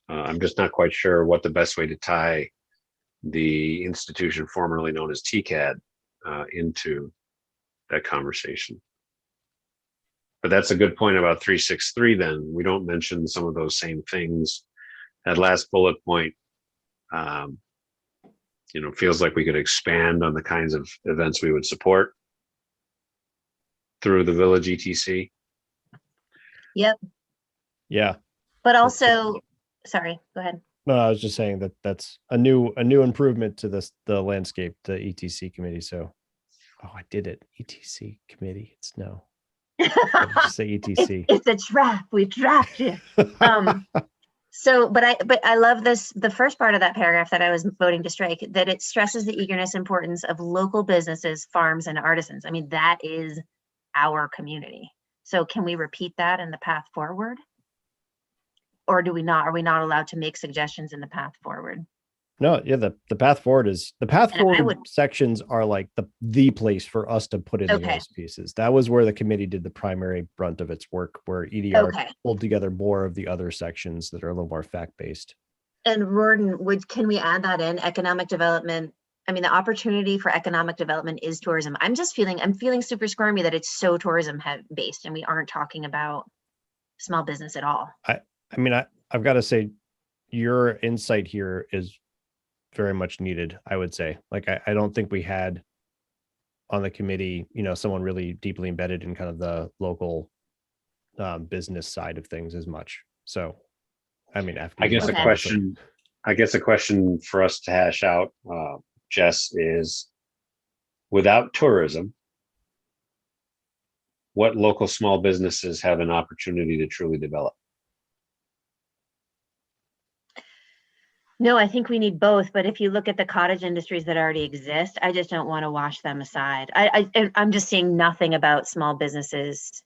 I'm just not quite sure what the best way to tie the institution formerly known as TCAD into that conversation. But that's a good point about 363 then. We don't mention some of those same things. That last bullet point, feels like we could expand on the kinds of events we would support through the village ETC. Yep. Yeah. But also, sorry, go ahead. No, I was just saying that that's a new improvement to the landscape, the ETC committee. So, I did it. ETC committee. It's no. Just say ETC. It's a trap. We trapped you. So, but I love this, the first part of that paragraph that I was voting to strike, that it stresses the eagerness, importance of local businesses, farms, and artisans. I mean, that is our community. So can we repeat that in the path forward? Or are we not allowed to make suggestions in the path forward? No, yeah, the path forward is the path And forward sections are like the place for us to put in those pieces. That was where the committee did the primary brunt of its work, where EDR pulled together more of the other sections that are a little more fact-based. And Roden, can we add that in, economic development? I mean, the opportunity for economic development is tourism. I'm feeling super squirmy that it's so tourism based and we aren't talking about small business at all. I mean, I've got to say, your insight here is very much needed, I would say. Like, I don't think we had on the committee, someone really deeply embedded in kind of the local business side of things as much. So, I mean, after I guess Mark a obviously- question for us to hash out, Jess, is without tourism, what local small businesses have an opportunity to truly develop? No, I think we need both. But if you look at the cottage industries that already exist, I just don't want to wash them aside. I'm just seeing nothing about small businesses.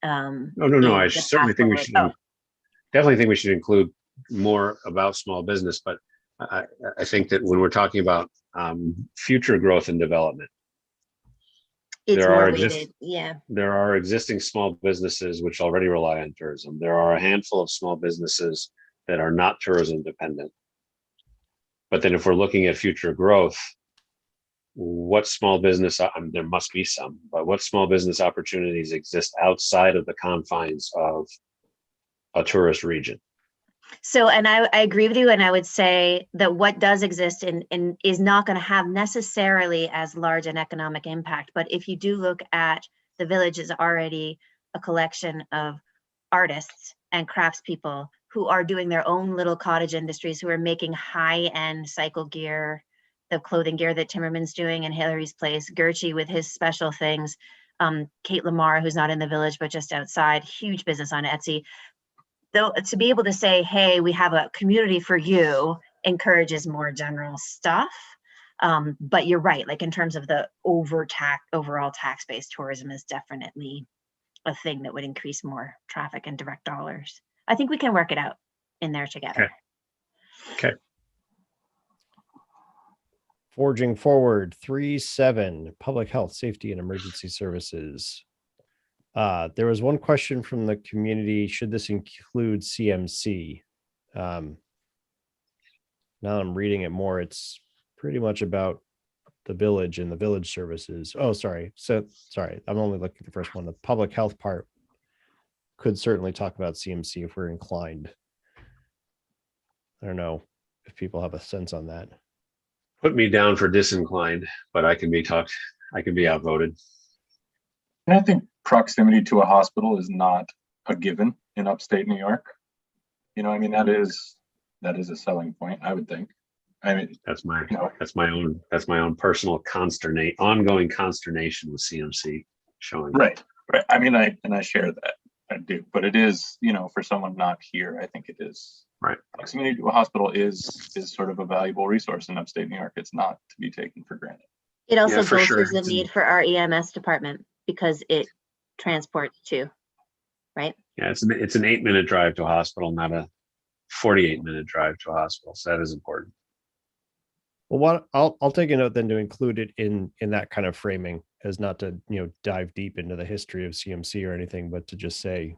No. in I the certainly path think we forward. should Oh, definitely think we should include more about small business. But I think that when we're talking about future growth and development, it's there more are weighted. Yeah. there are existing small businesses which already rely on tourism. There are a handful of small businesses that are not tourism dependent. But then if we're looking at future growth, what small business, there must be some, but what small business opportunities exist outside of the confines of a tourist region? So, and I agree with you. And I would say that what does exist in is not going to have necessarily as large an economic impact. But if you do look at the village is already a collection of artists and craftspeople who are doing their own little cottage industries, who are making high-end cycle gear, the clothing gear that Timmerman's doing in Hillary's Place, Gertrude with his special things, Kate Lamar, who's not in the village, but just outside, huge business on Etsy. Though to be able to say, hey, we have a community for you, encourages more general stuff. But you're right, like in terms of the overall tax-based tourism is definitely a thing that would increase more traffic and direct dollars. I think we can work it out in there together. Okay. Forging forward, 3.7, public health, safety, and emergency services. There was one question from the community. Should this include CMC? Now I'm reading it more. It's pretty much about the village and the village services. Oh, sorry. So sorry. I'm only looking at the first one. The public health part could certainly talk about CMC if we're inclined. I don't know if people have a sense on that. Put me down for disinclined, but I can be outvoted. And I think proximity to a hospital is not a given in upstate New York. I mean, that is a selling point, I would think. I mean, That's my own personal ongoing consternation with CMC showing. Right. I mean, I share that. I do, but it is, for someone not here, I think it is. Right. Proximity to a hospital is sort of a valuable resource in upstate New York. It's not to be taken for granted. It also for sure. bolsters the need for our EMS department because it transports too, right? Yeah, it's an 8-minute drive to a hospital, not a 48-minute drive to a hospital. So that is important. Well, I'll take a note then to include it in that kind of framing, as not to dive deep into the history of CMC or anything, but to just say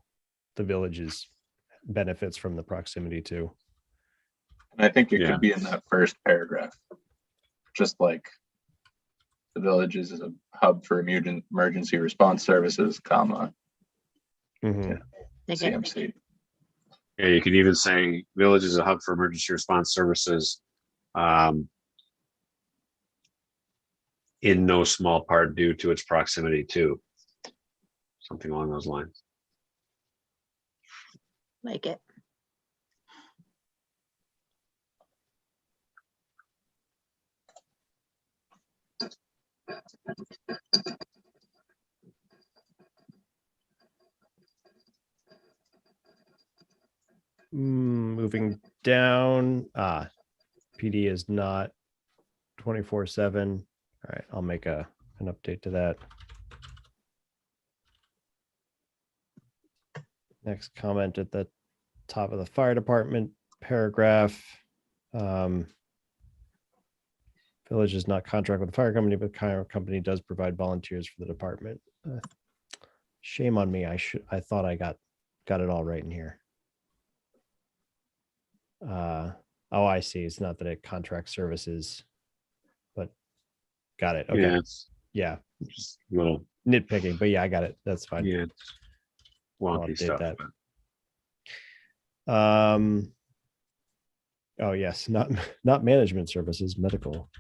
the village's benefits from the proximity to. And I think it could be in that first paragraph, just like the village is a hub for emergency response services, comma, CMC. Yeah, you could even say village is a hub for emergency response services. In no small part due to its proximity to something along those lines. Like it. Moving down, PD is not 24/7. All right, I'll make an update to that. Next comment at the top of the fire department paragraph. Village does not contract with the fire company, but the company does provide volunteers for the department. Shame on me. I thought I got it all right in here. Oh, I see. It's not that it contracts services, but got it. Okay. Yeah, it's Yeah. just a little, Nitpicking, but yeah, I got it. That's fine. yeah, it's I'll wonky update stuff. that. But Oh yes, not management services, medical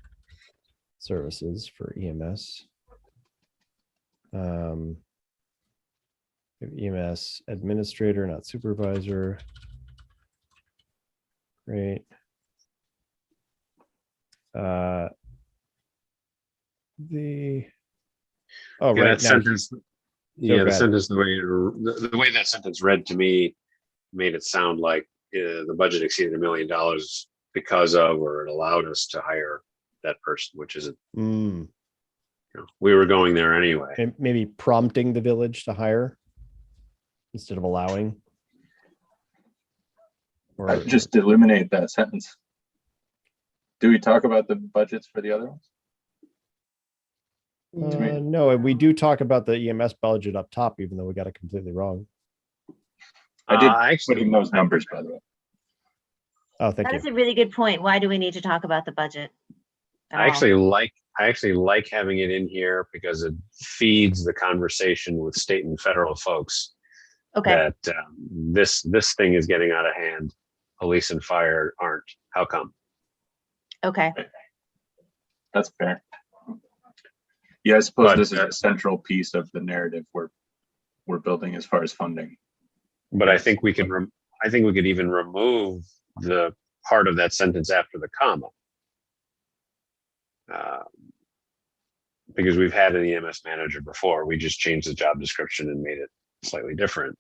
services for EMS. EMS administrator, not supervisor. Great. The oh yeah, right that now, sentence, yeah, go the ahead. sentence, the way that sentence read to me made it sound like the budget exceeded $1 million because of, or it allowed us to hire that person, which isn't, Mm, we were going there anyway. and maybe prompting the village to hire instead of allowing. Or I'd just eliminate that sentence. Do we talk about the budgets for the other ones? no, and we do talk about the EMS budget up top, even though we got it completely wrong. I did Actually, put in those numbers, by the way. Oh, thank That you. is a really good point. Why do we need to talk about the budget? at I all? actually like having it in here because it feeds the conversation with state and federal folks Okay, that this thing is getting out of hand. Police and fire aren't. How come? okay. That's fair. Yeah, I suppose But, this is a central piece of the narrative we're building as far as funding. But I think we can. I think we could even remove the part of that sentence after the comma, because we've had an EMS manager before. We just changed the job description and made it slightly different.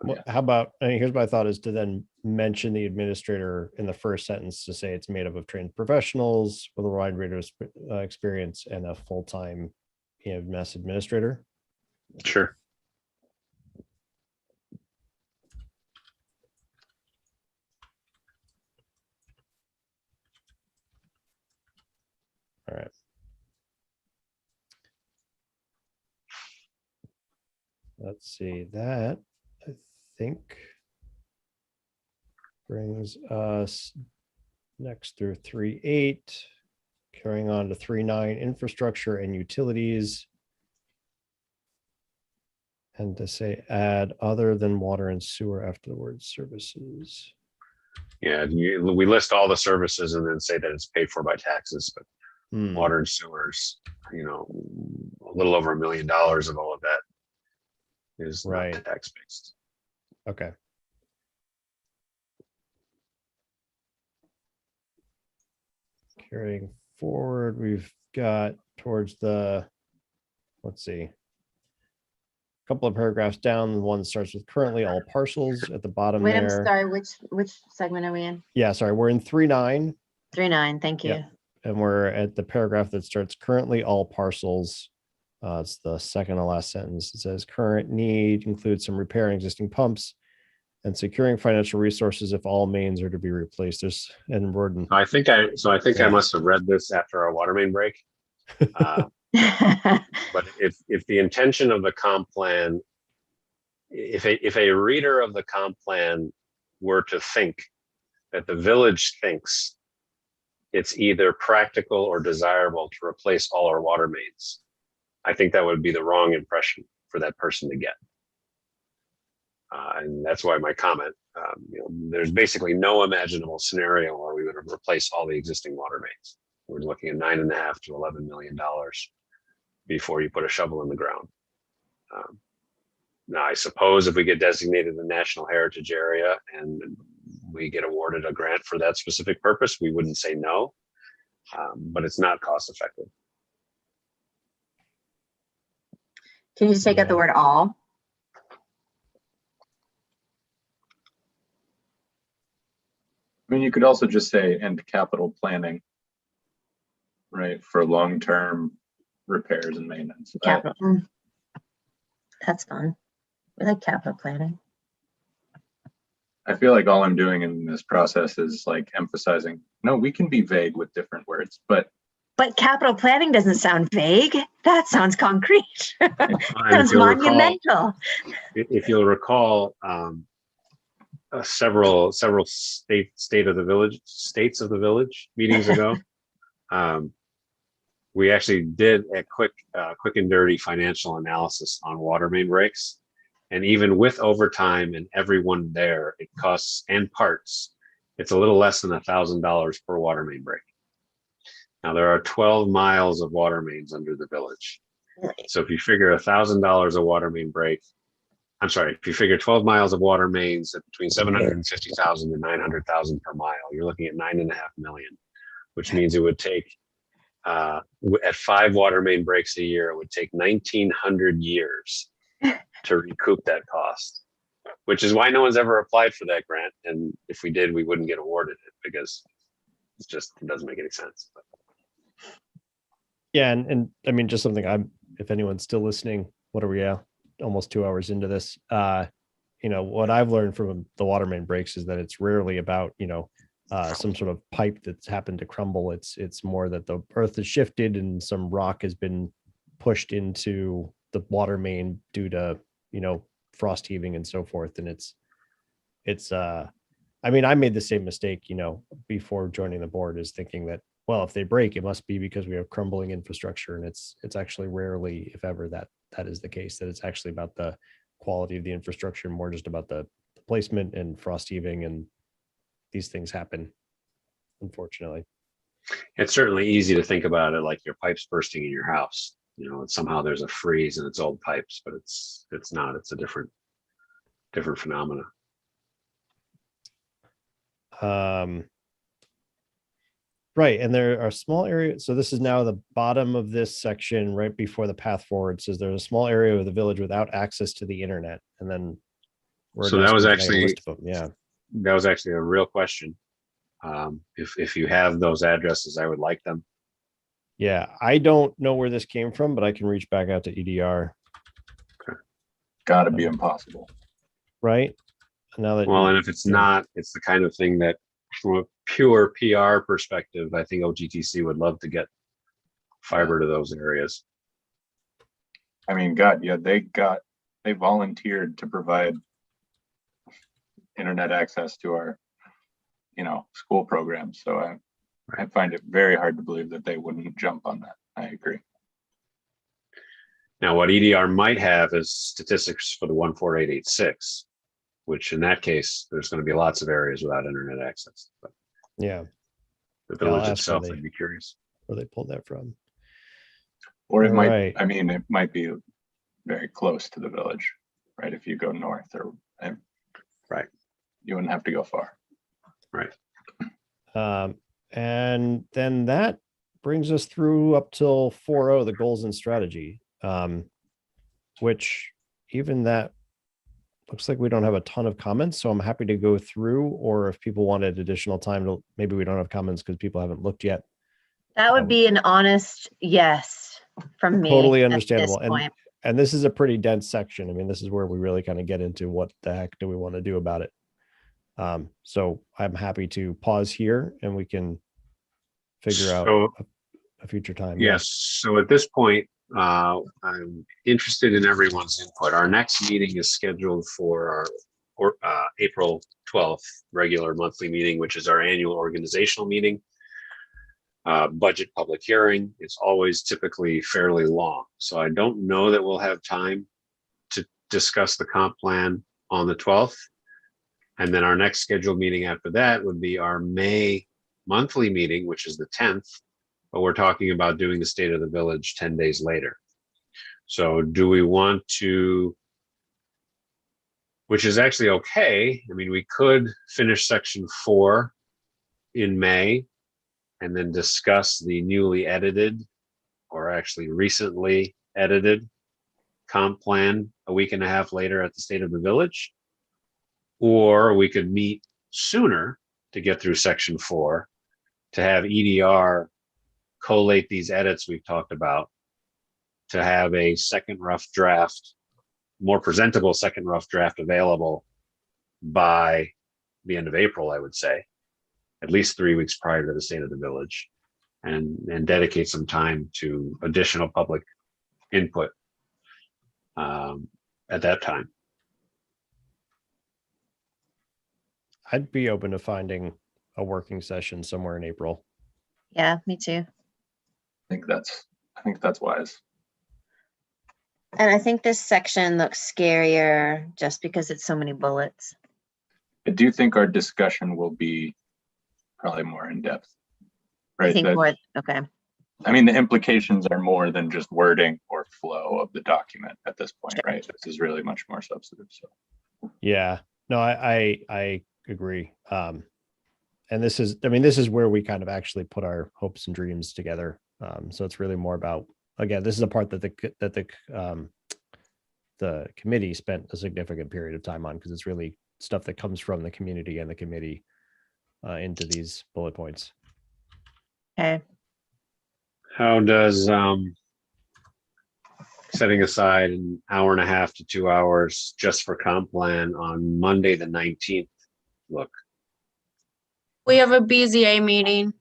Well, how about, I mean, here's my thought is to then mention the administrator in the first sentence to say it's made up of trained professionals with a wide range of experience and a full-time EMS administrator. Sure. All right. Let's see, that I think brings us next through 3.8, carrying on to 3.9, infrastructure and utilities. And to say add other than water and sewer after the word services. Yeah, we list all the services and then say that it's paid for by taxes, but Hmm, water and sewers, a little over $1 million of all of that is Right. not tax based. okay. Carrying forward, we've got towards the, let's see. Couple of paragraphs down, the one that starts with currently all parcels at the bottom Wait, I'm there. sorry, which segment are we in? Yeah, sorry, we're in 3.9 3.9, thank you. Yeah. and we're at the paragraph that starts currently all parcels. It's the second to last sentence. It says current need includes some repairing existing pumps and securing financial resources if all mains are to be replaced. There's, and we're in, I think I Yeah. must have read this after our water main break. But if the intention of the comp plan, if a reader of the comp plan were to think that the village thinks it's either practical or desirable to replace all our water mains, I think that would be the wrong impression for that person to get. And that's why my comment, there's basically no imaginable scenario where we would replace all the existing water mains. We're looking at $9.5 to $11 million before you put a shovel in the ground. Now, I suppose if we get designated a national heritage area and we get awarded a grant for that specific purpose, we wouldn't say no, but it's not cost effective. Can you just take out the word all? I mean, you could also just say and capital planning, right, for long-term repairs and maintenance. Capital. That's fun. We like capital planning. I feel like all I'm doing in this process is like emphasizing, no, we can be vague with different words, but But capital planning doesn't sound vague. That sounds concrete. And Sounds monumental. if you'll recall, several states of the village meetings ago. We actually did a quick and dirty financial analysis on water main breaks. And even with overtime and everyone there, it costs, and parts, it's a little less than $1,000 per water main break. Now there are 12 miles of water mains under the village. So if you figure $1,000 a water main break, I'm sorry, if you figure 12 miles of water mains at between 750,000 and 900,000 per mile, you're looking at 9.5 million, which means it would take, at 5 water main breaks a year, it would take 1,900 years to recoup that cost, which is why no one's ever applied for that grant. And if we did, we wouldn't get awarded it because it doesn't make any sense. But. Yeah. And I mean, just something if anyone's still listening, what are we at? Almost 2 hours into this. What I've learned from the water main breaks is that it's rarely about, some sort of pipe that's happened to crumble. It's more that the earth has shifted and some rock has been pushed into the water main due to, frost heaving and so forth. And I made the same mistake, before joining the board, is thinking that, well, if they break, it must be because we have crumbling infrastructure. And it's actually rarely, if ever, that is the case, that it's actually about the quality of the infrastructure, more just about the placement and frost heaving, and these things happen, unfortunately. It's certainly easy to think about it like your pipes bursting in your house. And somehow there's a freeze and it's old pipes, but it's not. It's a different phenomena. Right. And there are small areas. So this is now the bottom of this section, right before the path forward. Says there's a small area of the village without access to the internet. And then So that was actually, yeah, that was actually a real question. If you have those addresses, I would like them. Yeah, I don't know where this came from, but I can reach back out to EDR. Gotta be impossible. Right. Now that and if it's not, it's the kind of thing that from a pure PR perspective, I think OGTC would love to get fiber to those areas. I mean, God, yeah, they volunteered to provide internet access to our, school programs. So I find it very hard to believe that they wouldn't jump on that. I agree. Now, what EDR might have is statistics for the 14886, which in that case, there's going to be lots of areas without internet access. But yeah, the village itself, I'd be curious where they pulled that from. Or it might, it might be very close to the village, right? If you go north right, you wouldn't have to go far. Right. And then that brings us through up till 4.0, the goals and strategy, which even that looks like we don't have a ton of comments. So I'm happy to go through, or if people wanted additional time, maybe we don't have comments because people haven't looked yet. That would be an honest yes from me. Totally at understandable. this point. And this is a pretty dense section. I mean, this is where we really kind of get into what the heck do we want to do about it. So I'm happy to pause here and we can figure out a future time. Yes. So at this point, I'm interested in everyone's input. Our next meeting is scheduled for our April 12th regular monthly meeting, which is our annual organizational meeting. Budget public hearing is always typically fairly long. So I don't know that we'll have time to discuss the comp plan on the 12th. And then our next scheduled meeting after that would be our May monthly meeting, which is the 10th. But we're talking about doing the state of the village 10 days later. So do we want to, which is actually okay. I mean, we could finish section 4 in May and then discuss the newly edited, or actually recently edited, comp plan a week and a half later at the state of the village. Or we could meet sooner to get through section 4 to have EDR collate these edits we've talked about, to have a second rough draft, more presentable second rough draft available by the end of April, I would say, at least 3 weeks prior to the state of the village, and dedicate some time to additional public input at that time. I'd be open to finding a working session somewhere in April. Yeah, me too. I think that's wise. And I think this section looks scarier just because it's so many bullets. I do think our discussion will be probably more in depth. I Right. think more, okay. I mean, the implications are more than just wording or flow of the document at this point, right? This is really much more substantive. So Yeah, no, I agree. And this is where we kind of actually put our hopes and dreams together. So it's really more about, again, this is a part that the committee spent a significant period of time on, because it's really stuff that comes from the community and the committee into these bullet points. Okay. How does setting aside an hour and a half to 2 hours just for comp plan on Monday, the 19th look? We have a BZA meeting.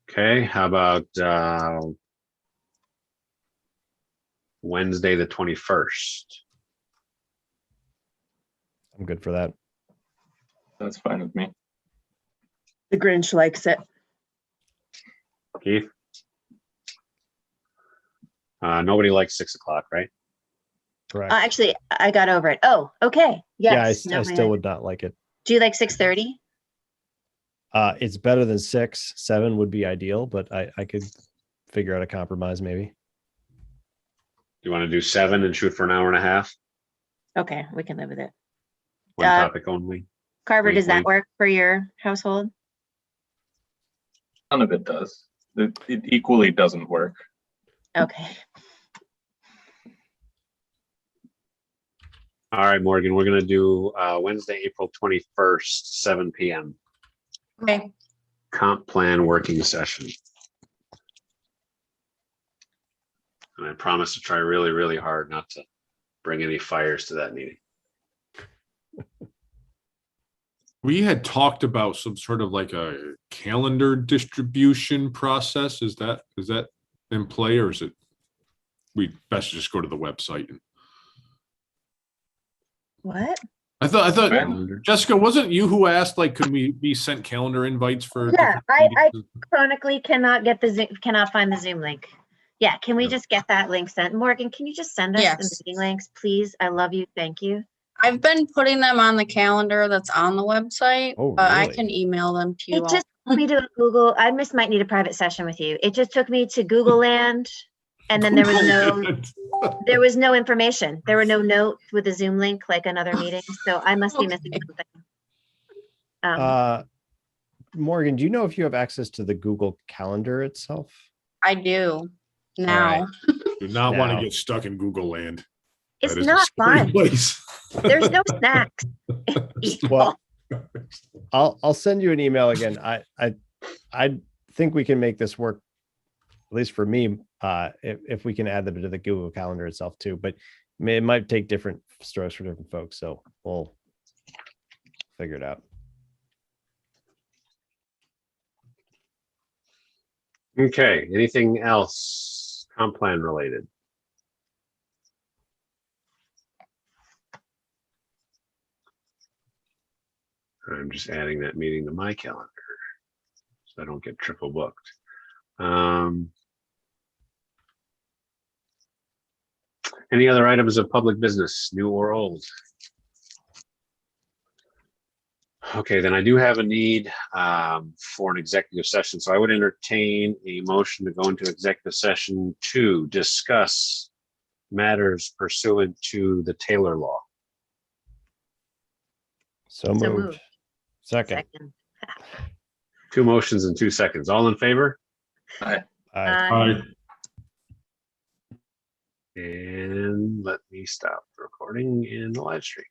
Okay, how about Wednesday, the 21st? I'm good for that. that's fine with me. The Grinch likes it. Keith? Nobody likes 6 o'clock, right? Correct. Actually, I got over it. Oh, okay. Yes. Yeah, I still would not like it. Do you like 6:30? It's better than 6. 7 would be ideal, but I could figure out a compromise maybe. You want to do 7 and shoot for an hour and a half? Okay, we can live with it. One topic only. Carver, Wink, does that wink. work for your household? None of it does. It equally doesn't work. Okay. All right, Morgan, we're going to do Wednesday, April 21st, 7 p.m. Okay. Comp plan working session. And I promise to try really, really hard not to bring any fires to that meeting. We had talked about some sort of like a calendar distribution process. Is that in play, or is it we best just go to the website? What? I thought Calendar. Jessica, wasn't you who asked, like, could we be sent calendar invites for? Yeah, different I meetings? chronically cannot find the Zoom link. Yeah, can we just get that link sent? Morgan, can you just send us the Yes. meeting links, please? I love you. Thank you. I've been putting them on the calendar that's on the website, Oh, but I really? can email them to you It all. just took me to a Google. I might need a private session with you. It just took me to Google Land, and then there was no information. There were no notes with a Zoom link like another meeting. So I must be missing something. Morgan, do you know if you have access to the Google Calendar itself? I do now. Do not want to Now. get stuck in Google land. It's That is a not scary fun. place. There's no snacks. Well, I'll send you an email again. I think we can make this work, at least for me, if we can add them to the Google Calendar itself too. But it might take different strokes for different folks, so we'll figure it out. Okay, anything else comp plan related? I'm just adding that meeting to my calendar so I don't get triple booked. Any other items of public business, new or old? Okay, then I do have a need for an executive session. So I would entertain a motion to go into executive session to discuss matters pursuant to the Taylor Law. So moved. Second. Second. 2 motions in 2 seconds. All in favor? Aye. Aye. And let me stop recording in the live stream.